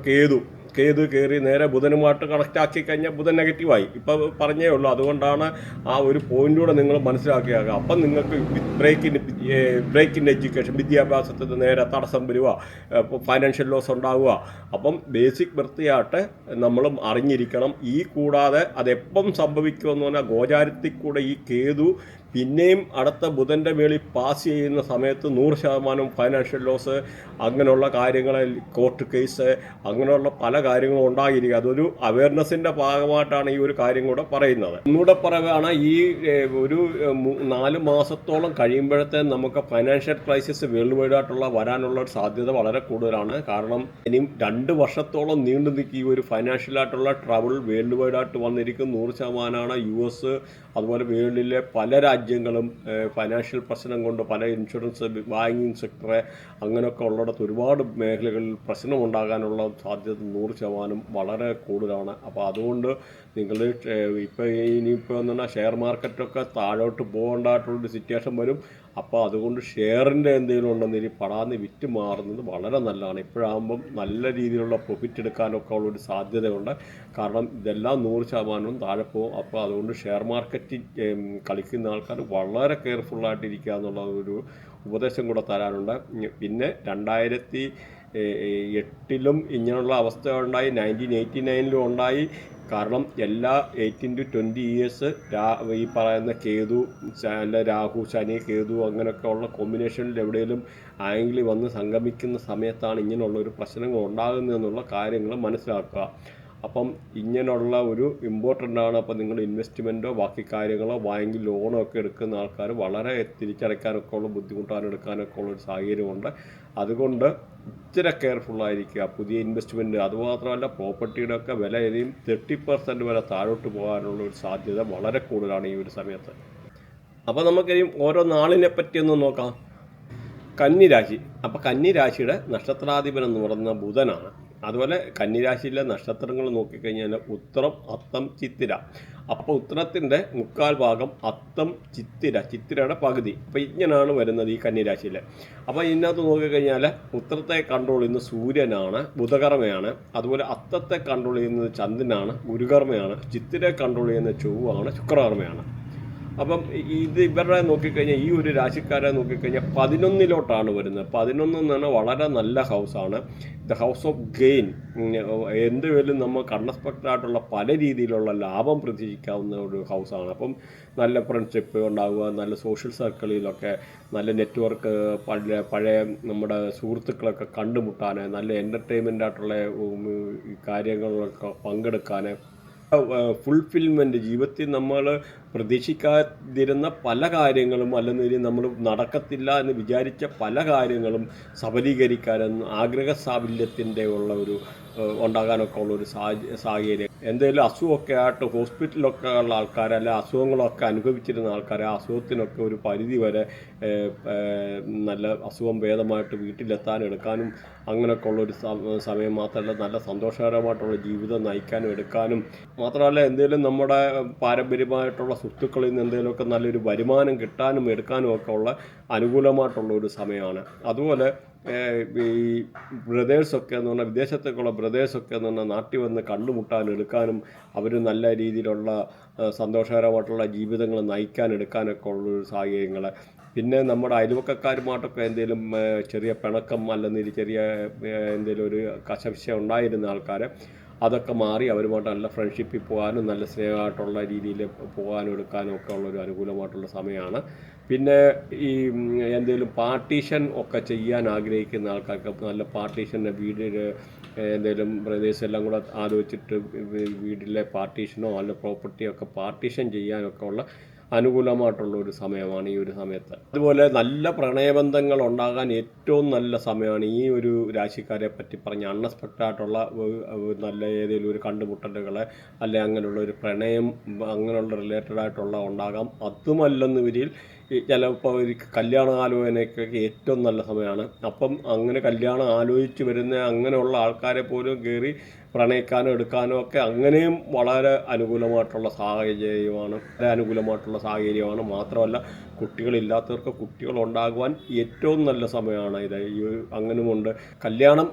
കേതു കയറി നേരെ ബുധനുമായിട്ട് കണക്റ്റ് ആക്കി കഴിഞ്ഞാൽ ബുധൻ നെഗറ്റീവായി. ഇപ്പോൾ പറഞ്ഞേ ഉള്ളൂ. അതുകൊണ്ടാണ് ആ ഒരു പോയിന്റൂടെ നിങ്ങൾ മനസ്സിലാക്കിയാക്കുക. അപ്പം നിങ്ങൾക്ക് ബ്രേക്കിൻ്റെ എഡ്യൂക്കേഷൻ വിദ്യാഭ്യാസത്തിന് നേരെ തടസ്സം വരിക, ഫൈനാൻഷ്യൽ ലോസ് ഉണ്ടാവുക. അപ്പം ബേസിക് വൃത്തിയായിട്ട് നമ്മളും അറിഞ്ഞിരിക്കണം. ഈ കൂടാതെ അതെപ്പം സംഭവിക്കുമെന്ന് പറഞ്ഞാൽ ഗോചാരത്തിൽ കൂടെ ഈ കേതു പിന്നെയും അടുത്ത ബുധൻ്റെ മേളിൽ പാസ് ചെയ്യുന്ന സമയത്ത് 100% ഫൈനാൻഷ്യൽ ലോസ്, അങ്ങനെയുള്ള കാര്യങ്ങൾ, കോർട്ട് കേസ്, അങ്ങനെയുള്ള പല കാര്യങ്ങളും ഉണ്ടായിരിക്കുക. അതൊരു അവയർനെസ്സിൻ്റെ ഭാഗമായിട്ടാണ് ഈ ഒരു കാര്യം കൂടെ പറയുന്നത്. ഒന്നുകൂടെ പറയുകയാണ്, ഈ ഒരു 4 മാസത്തോളം കഴിയുമ്പോഴത്തെ നമുക്ക് ഫൈനാൻഷ്യൽ ക്രൈസിസ് വേൾഡ് വൈഡായിട്ടുള്ള വരാനുള്ള ഒരു സാധ്യത വളരെ കൂടുതലാണ്. കാരണം ഇനിയും 2 വർഷത്തോളം നീണ്ടു നിൽക്കി ഈ ഒരു ഫൈനാൻഷ്യലായിട്ടുള്ള ട്രബിൾ വേൾഡ് വൈഡായിട്ട് വന്നിരിക്കും. 100%. US അതുപോലെ വേൾഡിലെ പല രാജ്യങ്ങളും ഫൈനാൻഷ്യൽ പ്രശ്നം കൊണ്ട്, പല ഇൻഷുറൻസ്, ബാങ്കിങ് സെക്ടർ, അങ്ങനെയൊക്കെ ഉള്ളിടത്ത് ഒരുപാട് മേഖലകളിൽ പ്രശ്നമുണ്ടാകാനുള്ള സാധ്യത 100% വളരെ കൂടുതലാണ്. അപ്പോൾ അതുകൊണ്ട് നിങ്ങൾ ഇനിയിപ്പോൾ എന്ന് പറഞ്ഞാൽ ഷെയർ മാർക്കറ്റൊക്കെ താഴോട്ട് പോകേണ്ടതായിട്ടുള്ളൊരു സിറ്റുവേഷൻ വരും. അപ്പോൾ അതുകൊണ്ട് ഷെയറിൻ്റെ എന്തെങ്കിലും ഉണ്ടെന്ന് ഇനി പടാന്ന് വിറ്റ് മാറുന്നത് വളരെ നല്ലതാണ്. ഇപ്പോഴാകുമ്പം നല്ല രീതിയിലുള്ള പ്രോഫിറ്റ് എടുക്കാനൊക്കെ ഉള്ളൊരു സാധ്യതയുണ്ട്. കാരണം ഇതെല്ലാം 100% താഴെ പോകും. അപ്പോൾ അതുകൊണ്ട് ഷെയർ മാർക്കറ്റിൽ കളിക്കുന്ന ആൾക്കാർ വളരെ കെയർഫുള്ളായിട്ടിരിക്കുക എന്നുള്ള ഒരു ഉപദേശം കൂടെ തരാനുണ്ട്. പിന്നെ 2008 ഇങ്ങനെയുള്ള അവസ്ഥ ഉണ്ടായി, 1989 ഉണ്ടായി. കാരണം എല്ലാ 18 to 20 ഇയേഴ്സ് ഈ പറയുന്ന കേതു, രാഹു, ശനി, കേതു അങ്ങനെയൊക്കെ ഉള്ള കോമ്പിനേഷനിൽ എവിടെയെങ്കിലും ആംഗിൾ വന്ന് സംഗമിക്കുന്ന സമയത്താണ് ഇങ്ങനെയുള്ള ഒരു പ്രശ്നങ്ങൾ ഉണ്ടാകുന്നതെന്നുള്ള കാര്യങ്ങൾ മനസ്സിലാക്കുക. അപ്പം ഇങ്ങനെയുള്ള ഒരു ഇമ്പോർട്ടൻ്റ് ആണ്. അപ്പം നിങ്ങൾ ഇൻവെസ്റ്റ്മെൻറ്റോ ബാക്കി കാര്യങ്ങളോ ബാങ്കിൽ ലോണോ ഒക്കെ എടുക്കുന്ന ആൾക്കാർ വളരെ തിരിച്ചടയ്ക്കാനൊക്കെ ഉള്ള എടുക്കാനൊക്കെ ഉള്ളൊരു സാഹചര്യമുണ്ട്. അതുകൊണ്ട് ഇച്ചിരി കെയർഫുള്ളായിരിക്കുക. പുതിയ ഇൻവെസ്റ്റ്മെൻറ്റ്, അതുമാത്രമല്ല പ്രോപ്പർട്ടിയുടെ ഒക്കെ വില ഇനിയും 30% വരെ താഴോട്ട് പോകാനുള്ള ഒരു സാധ്യത വളരെ കൂടുതലാണ് ഈ ഒരു സമയത്ത്. അപ്പോൾ നമുക്കിനിയും ഓരോ നാളിനെ പറ്റിയൊന്ന് നോക്കാം. കന്നിരാശി. അപ്പോൾ കന്നിരാശിയുടെ നക്ഷത്രാധിപൻ എന്ന് പറയുന്ന ബുധനാണ്. അതുപോലെ കന്നിരാശിയിലെ നക്ഷത്രങ്ങൾ നോക്കിക്കഴിഞ്ഞാൽ ഉത്രം, അത്തം, ചിത്തിര. അപ്പോൾ ഉത്തരത്തിൻ്റെ 3/4 ഭാഗം, അത്തം, ചിത്തിരയുടെ പകുതി. അപ്പോൾ ഇങ്ങനെയാണ് വരുന്നത് ഈ കന്നിരാശിയിൽ. അപ്പോൾ ഇതിനകത്ത് നോക്കിക്കഴിഞ്ഞാൽ ഉത്തരത്തെ കൺട്രോൾ ചെയ്യുന്നത് സൂര്യനാണ്, ബുധകർമ്മയാണ്. അതുപോലെ അത്തത്തെ കൺട്രോൾ ചെയ്യുന്നത് ചന്ദ്രനാണ്, ഗുരുകർമ്മയാണ്. ചിത്തിരെ കൺട്രോൾ ചെയ്യുന്നത് ചൊവ്വാണ്, ശുക്രകർമ്മയാണ്. അപ്പം ഇവരുടെ നോക്കിക്കഴിഞ്ഞാൽ ഈ ഒരു രാശിക്കാരെ നോക്കിക്കഴിഞ്ഞാൽ 11 വരുന്നത്. 11 എന്ന് പറഞ്ഞാൽ വളരെ നല്ല ഹൗസാണ്. The house of gain. എന്തുവേലും നമുക്ക് അൺഎക്സ്പെക്റ്റഡ് ആയിട്ടുള്ള പല രീതിയിലുള്ള ലാഭം പ്രതീക്ഷിക്കാവുന്ന ഒരു ഹൗസാണ്. അപ്പം നല്ല ഫ്രണ്ട്ഷിപ്പ് ഉണ്ടാവുക, നല്ല സോഷ്യൽ സർക്കിളിലൊക്കെ നല്ല നെറ്റ്വർക്ക്, പഴയ നമ്മുടെ സുഹൃത്തുക്കളൊക്കെ കണ്ടുമുട്ടാൻ, നല്ല എൻ്റർടൈൻമെൻ്റ് ആയിട്ടുള്ള കാര്യങ്ങളിലൊക്കെ പങ്കെടുക്കാൻ, ഫുൾഫിൽമെൻറ്റ്, ജീവിതത്തിൽ നമ്മൾ പ്രതീക്ഷിക്കാതിരുന്ന പല കാര്യങ്ങളും അല്ലെങ്കിൽ നമ്മൾ നടക്കത്തില്ല എന്ന് വിചാരിച്ച പല കാര്യങ്ങളും സഫലീകരിക്കാനും ആഗ്രഹ സാഫല്യത്തിൻ്റെ ഉള്ള ഒരു ഉണ്ടാകാനൊക്കെ ഉള്ളൊരു സാഹചര്യം. എന്തെങ്കിലും അസുഖമൊക്കെ ആയിട്ട് ഹോസ്പിറ്റലിലൊക്കെ ഉള്ള ആൾക്കാർ, അല്ലെ അസുഖങ്ങളൊക്കെ അനുഭവിച്ചിരുന്ന ആൾക്കാർ, ആ അസുഖത്തിനൊക്കെ ഒരു പരിധി വരെ നല്ല അസുഖം ഭേദമായിട്ട് വീട്ടിലെത്താനും അങ്ങനെയൊക്കെ ഉള്ളൊരു സമയം. മാത്രമല്ല നല്ല സന്തോഷകരമായിട്ടുള്ള ജീവിതം നയിക്കാനും എടുക്കാനും മാത്രമല്ല എന്തെങ്കിലും നമ്മുടെ പാരമ്പര്യമായിട്ടുള്ള സ്വത്തുക്കളിൽ നിന്ന് എന്തെങ്കിലുമൊക്കെ നല്ലൊരു വരുമാനം കിട്ടാനും എടുക്കാനും ഒക്കെ ഉള്ള അനുകൂലമായിട്ടുള്ള ഒരു സമയമാണ്. അതുപോലെ ഈ ബ്രദേഴ്സൊക്കെ എന്ന് പറഞ്ഞാൽ വിദേശത്തേക്കുള്ള ബ്രദേഴ്സൊക്കെ എന്ന് പറഞ്ഞാൽ നാട്ടിൽ വന്ന് കണ്ടുമുട്ടാനും എടുക്കാനും അവർ നല്ല രീതിയിലുള്ള സന്തോഷകരമായിട്ടുള്ള ജീവിതങ്ങൾ നയിക്കാനെടുക്കാനൊക്കെ ഉള്ളൊരു സാഹചര്യങ്ങൾ. പിന്നെ നമ്മുടെ അയൽവക്കക്കാരുമായിട്ടൊക്കെ എന്തെങ്കിലും ചെറിയ പിണക്കം അല്ലെങ്കിൽ ചെറിയ എന്തെങ്കിലും ഒരു കശവിശ ഉണ്ടായിരുന്ന ആൾക്കാർ അതൊക്കെ മാറി അവരുമായിട്ട് നല്ല ഫ്രണ്ട്ഷിപ്പിൽ പോകാനും നല്ല സ്നേഹമായിട്ടുള്ള രീതിയിൽ പോകാനും എടുക്കാനും ഒക്കെ ഉള്ളൊരു അനുകൂലമായിട്ടുള്ള സമയമാണ്. പിന്നെ ഈ എന്തെങ്കിലും പാർട്ടീഷൻ ഒക്കെ ചെയ്യാൻ ആഗ്രഹിക്കുന്ന ആൾക്കാർക്ക് നല്ല പാർട്ടീഷൻ്റെ വീടിൽ എന്തെങ്കിലും ബ്രദേഴ്സ് എല്ലാം കൂടെ ആലോചിച്ചിട്ട് വീട്ടിലെ പാർട്ടീഷനോ അല്ല പ്രോപ്പർട്ടിയോ ഒക്കെ പാർട്ടീഷൻ ചെയ്യാനൊക്കെ ഉള്ള അനുകൂലമായിട്ടുള്ള ഒരു സമയമാണ് ഈ ഒരു സമയത്ത്. അതുപോലെ നല്ല പ്രണയബന്ധങ്ങൾ ഉണ്ടാകാൻ ഏറ്റവും നല്ല സമയമാണ് ഈ ഒരു രാശിക്കാരെ പറ്റി പറഞ്ഞ അൺഎക്സ്പെക്റ്റഡ് ആയിട്ടുള്ള നല്ല ഏതെങ്കിലും ഒരു കണ്ടുമുട്ടലുകൾ അല്ലെ അങ്ങനെയുള്ള ഒരു പ്രണയം അങ്ങനെയുള്ള റിലേറ്റഡ് ആയിട്ടുള്ള ഉണ്ടാകാം. അതുമല്ലെന്ന് വരിൽ ചിലപ്പോൾ ഒരു കല്യാണ ആലോചനയ്ക്കൊക്കെ ഏറ്റവും നല്ല സമയമാണ്. അപ്പം അങ്ങനെ കല്യാണം ആലോചിച്ച് വരുന്ന അങ്ങനെയുള്ള ആൾക്കാരെ പോലും കയറി പ്രണയിക്കാനോ എടുക്കാനോ ഒക്കെ അങ്ങനെയും വളരെ അനുകൂലമായിട്ടുള്ള സാഹചര്യമാണ്. മാത്രമല്ല കുട്ടികളില്ലാത്തവർക്ക് കുട്ടികളുണ്ടാകുവാൻ ഏറ്റവും നല്ല സമയമാണ് ഇത്. അങ്ങനെയുമുണ്ട്. കല്യാണം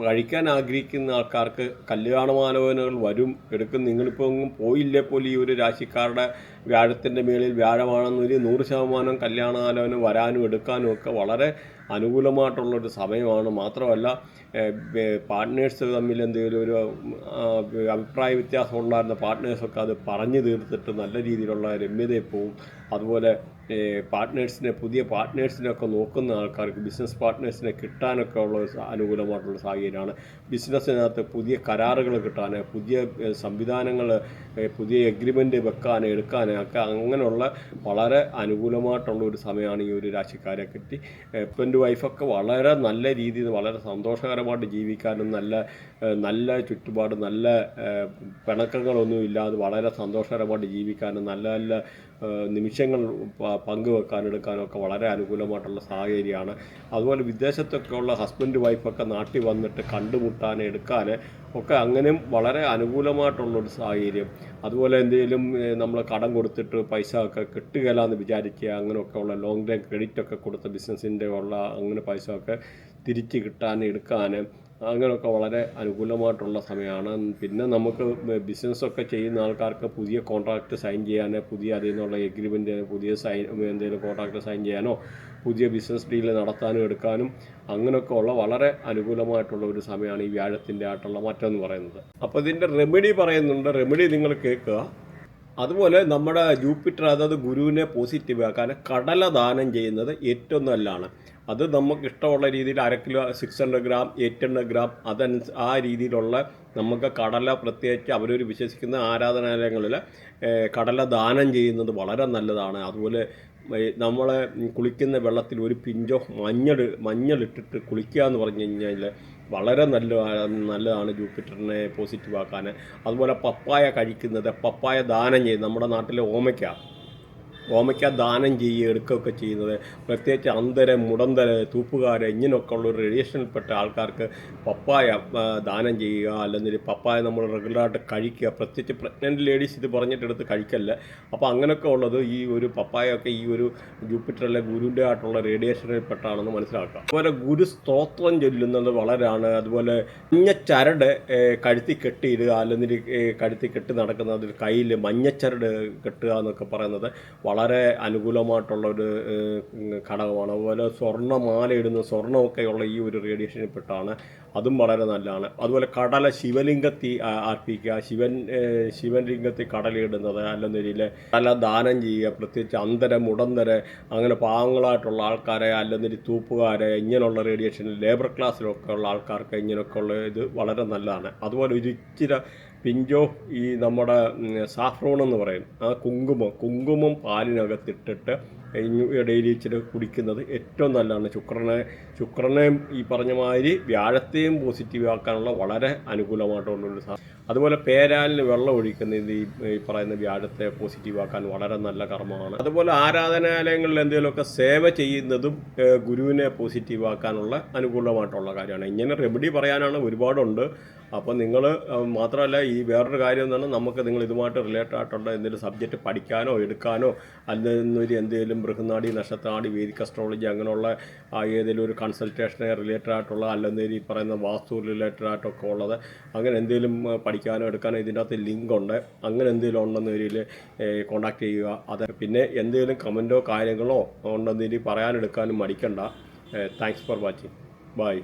കഴിക്കാൻ ആഗ്രഹിക്കുന്ന ആൾക്കാർക്ക് കല്യാണാലോചനകൾ വരും, എടുക്കും. നിങ്ങളിപ്പോൾ ഒന്നും പോയില്ലേ പോലും ഈ ഒരു രാശിക്കാരുടെ വ്യാഴത്തിൻ്റെ മേളിൽ വ്യാഴമാണെന്നൊരു 100% കല്യാണാലോചന വരാനും എടുക്കാനും ഒക്കെ വളരെ അനുകൂലമായിട്ടുള്ളൊരു സമയമാണ്. മാത്രമല്ല പാർട്ട്നേഴ്സ് തമ്മിൽ എന്തെങ്കിലും ഒരു അഭിപ്രായ വ്യത്യാസം ഉണ്ടായിരുന്ന പാർട്ട്നേഴ്സൊക്കെ അത് പറഞ്ഞു തീർത്തിട്ട് നല്ല രീതിയിലുള്ള രമ്യതയിൽ പോവും. അതുപോലെ പുതിയ പാർട്ട്നേഴ്സിനൊക്കെ നോക്കുന്ന ആൾക്കാർക്ക് ബിസിനസ് പാർട്ട്നേഴ്സിനെ കിട്ടാനൊക്കെ ഉള്ള അനുകൂലമായിട്ടുള്ള സാഹചര്യമാണ്. ബിസിനസ്സിനകത്ത് പുതിയ കരാറുകൾ കിട്ടാൻ, പുതിയ സംവിധാനങ്ങൾ, പുതിയ എഗ്രിമെൻ്റ് വെക്കാൻ, എടുക്കാനൊക്കെ അങ്ങനെയുള്ള വളരെ അനുകൂലമായിട്ടുള്ള ഒരു സമയമാണ് ഈ ഒരു രാശിക്കാരെ പറ്റി. ഹസ്ബൻഡ് വൈഫൊക്കെ വളരെ നല്ല രീതിയിൽ വളരെ സന്തോഷകരമായിട്ട് ജീവിക്കാനും നല്ല ചുറ്റുപാട്, നല്ല പിണക്കങ്ങളൊന്നും ഇല്ലാതെ വളരെ സന്തോഷകരമായിട്ട് ജീവിക്കാനും നല്ല നിമിഷങ്ങൾ പങ്കുവെക്കാനെടുക്കാനൊക്കെ വളരെ അനുകൂലമായിട്ടുള്ള സാഹചര്യമാണ്. അതുപോലെ വിദേശത്തൊക്കെ ഉള്ള ഹസ്ബൻഡ് വൈഫൊക്കെ നാട്ടിൽ വന്നിട്ട് കണ്ടുമുട്ടാൻ, എടുക്കാൻ ഒക്കെ അങ്ങനെയും വളരെ അനുകൂലമായിട്ടുള്ളൊരു സാഹചര്യം. അതുപോലെ എന്തെങ്കിലും നമ്മൾ കടം കൊടുത്തിട്ട് പൈസ ഒക്കെ കിട്ടുകയില്ലെന്ന് വിചാരിക്കുക, അങ്ങനെയൊക്കെ ഉള്ള ലോങ് ടൈം ക്രെഡിറ്റൊക്കെ കൊടുത്ത ബിസിനസ്സിൻ്റെ ഉള്ള അങ്ങനെ പൈസ ഒക്കെ തിരിച്ച് കിട്ടാൻ, എടുക്കാൻ അങ്ങനെയൊക്കെ വളരെ അനുകൂലമായിട്ടുള്ള സമയമാണ്. പിന്നെ നമുക്ക് ബിസിനസ്സൊക്കെ ചെയ്യുന്ന ആൾക്കാർക്ക് പുതിയ കോൺട്രാക്റ്റ് സൈൻ ചെയ്യാൻ, അതിൽ നിന്നുള്ള എഗ്രിമെൻ്റ്, എന്തെങ്കിലും കോൺട്രാക്റ്റ് സൈൻ ചെയ്യാനോ പുതിയ ബിസിനസ് ഡീൽ നടത്താനും എടുക്കാനും അങ്ങനെയൊക്കെ ഉള്ള വളരെ അനുകൂലമായിട്ടുള്ള ഒരു സമയമാണ് ഈ വ്യാഴത്തിൻ്റെ ആയിട്ടുള്ള മറ്റൊന്ന് പറയുന്നത്. അപ്പോൾ ഇതിൻ്റെ റെമഡി പറയുന്നുണ്ട്, റെമഡി നിങ്ങൾ കേൾക്കുക. അതുപോലെ നമ്മുടെ ജൂപ്പിറ്റർ, അതായത് ഗുരുവിനെ പോസിറ്റീവ് ആക്കാൻ കടല ദാനം ചെയ്യുന്നത് ഏറ്റവും നല്ലതാണ്. അത് നമുക്ക് ഇഷ്ടമുള്ള രീതിയിൽ 1 കിലോ, 600 ഗ്രാം, 800 ഗ്രാം, ആ രീതിയിലുള്ള നമുക്ക് കടല, പ്രത്യേകിച്ച് അവരൊരു വിശ്വസിക്കുന്ന ആരാധനാലയങ്ങളിൽ കടല ദാനം ചെയ്യുന്നത് വളരെ നല്ലതാണ്. അതുപോലെ നമ്മൾ കുളിക്കുന്ന വെള്ളത്തിൽ ഒരു പിഞ്ചോ മഞ്ഞളിട്ടിട്ട് കുളിക്കുക എന്ന് പറഞ്ഞു കഴിഞ്ഞാൽ വളരെ നല്ലതാണ് ജൂപ്പിറ്ററിനെ പോസിറ്റീവ് ആക്കാൻ. അതുപോലെ പപ്പായ കഴിക്കുന്നത്, പപ്പായ ദാനം ചെയ്യുന്നത്, നമ്മുടെ നാട്ടിലെ ഓമയ്ക്ക ദാനം ചെയ്യുക, എടുക്കുകയൊക്കെ ചെയ്യുന്നത്, പ്രത്യേകിച്ച് അന്ധര്, മുടന്തര്, തൂപ്പുകാര് ഇങ്ങനെയൊക്കെ ഉള്ള റേഡിയേഷനിൽപ്പെട്ട ആൾക്കാർക്ക് പപ്പായ ദാനം ചെയ്യുക. അല്ലെങ്കിൽ പപ്പായ നമ്മൾ റെഗുലറായിട്ട് കഴിക്കുക. പ്രത്യേകിച്ച് പ്രഗ്നൻറ്റ് ലേഡീസ് ഇത് പറഞ്ഞിട്ടെടുത്ത് കഴിക്കല്ല. അപ്പോൾ അങ്ങനെയൊക്കെ ഉള്ളത് ഈ ഒരു പപ്പായൊക്കെ ഈ ഒരു ജൂപ്പിറ്ററിലെ ഗുരുവിൻ്റെ ആയിട്ടുള്ള റേഡിയേഷനിൽപ്പെട്ടാണെന്ന് മനസ്സിലാക്കുക. അതുപോലെ ഗുരു സ്തോത്രം ചൊല്ലുന്നത് വളരെയാണ്. അതുപോലെ മഞ്ഞച്ചരട് കഴുത്തി കെട്ടിയിടുക, അല്ലെങ്കിൽ കഴുത്തി കെട്ടി നടക്കുന്നത്, കയ്യിൽ മഞ്ഞച്ചരട് കെട്ടുക എന്നൊക്കെ പറയുന്നത് വളരെ അനുകൂലമായിട്ടുള്ളൊരു ഘടകമാണ്. അതുപോലെ സ്വർണ്ണമാല ഇടുന്ന, സ്വർണ്ണമൊക്കെയുള്ള ഈ ഒരു റേഡിയേഷനിൽപ്പെട്ടാണ്, അതും വളരെ നല്ലതാണ്. അതുപോലെ കടല ശിവലിംഗത്തിൽ അർപ്പിക്കുക, ശിവലിംഗത്തിൽ കടലിടുന്നത്, അല്ലെങ്കിൽ കടല ദാനം ചെയ്യുക. പ്രത്യേകിച്ച് അന്ധര്, മുടന്തര്, അങ്ങനെ പാവങ്ങളായിട്ടുള്ള ആൾക്കാരെ, അല്ലെങ്കിൽ തൂപ്പുകാരെ, ഇങ്ങനെയുള്ള റേഡിയേഷനിൽ ലേബർ ക്ലാസ്സിലൊക്കെ ഉള്ള ആൾക്കാർക്ക് ഇങ്ങനെയൊക്കെ ഉള്ള ഇത് വളരെ നല്ലതാണ്. അതുപോലെ ഒരു ഇച്ചിരി പിഞ്ചോ ഈ നമ്മുടെ സാഫ്രോൺ എന്ന് പറയും, ആ കുങ്കുമം പാലിനകത്തിട്ടിട്ട് ഡെയിലി ഇച്ചിരി കുടിക്കുന്നത് ഏറ്റവും നല്ലതാണ്. ശുക്രനെയും ഈ പറഞ്ഞ മാതിരി വ്യാഴത്തെയും പോസിറ്റീവ് ആക്കാനുള്ള വളരെ അനുകൂലമായിട്ടുള്ളൊരു സാധനം. അതുപോലെ പേരാലിന് വെള്ളം ഒഴിക്കുന്നത് ഈ പറയുന്ന വ്യാഴത്തെ പോസിറ്റീവ് ആക്കാൻ വളരെ നല്ല കർമ്മമാണ്. അതുപോലെ ആരാധനാലയങ്ങളിൽ എന്തെങ്കിലുമൊക്കെ സേവ ചെയ്യുന്നതും ഗുരുവിനെ പോസിറ്റീവ് ആക്കാനുള്ള അനുകൂലമായിട്ടുള്ള കാര്യമാണ്. ഇങ്ങനെ റെമഡി പറയാനാണ് ഒരുപാടുണ്ട്. അപ്പോൾ നിങ്ങൾ മാത്രമല്ല, ഈ വേറൊരു കാര്യം എന്താണ്, നിങ്ങൾ ഇതുമായിട്ട് റിലേറ്റഡ് ആയിട്ടുള്ള എന്തെങ്കിലും സബ്ജക്റ്റ് പഠിക്കാനോ എടുക്കാനോ, അല്ലെങ്കിൽ എന്തെങ്കിലും ബൃഹനാടി, നക്ഷത്രാടി, വേദിക് അസ്ട്രോളജി അങ്ങനെയുള്ള ഏതെങ്കിലും ഒരു കൺസൾട്ടേഷനെ റിലേറ്റഡ് ആയിട്ടുള്ള, അല്ലെങ്കിൽ ഈ പറയുന്ന വാസ്തു റിലേറ്റഡ് ആയിട്ടൊക്കെ ഉള്ളത്, അങ്ങനെ എന്തെങ്കിലും പഠിക്കാനോ എടുക്കാനോ ഇതിൻ്റെ അകത്ത് ലിങ്ക് ഉണ്ട്. അങ്ങനെ എന്തെങ്കിലും ഉണ്ടെന്ന രീതിയിൽ കോൺടാക്ട് ചെയ്യുക. അത് പിന്നെ എന്തെങ്കിലും കമൻറ്റോ കാര്യങ്ങളോ ഉണ്ടെന്നതിൽ പറയാനെടുക്കാനും മടിക്കണ്ട. Thanks for watching. ബൈ.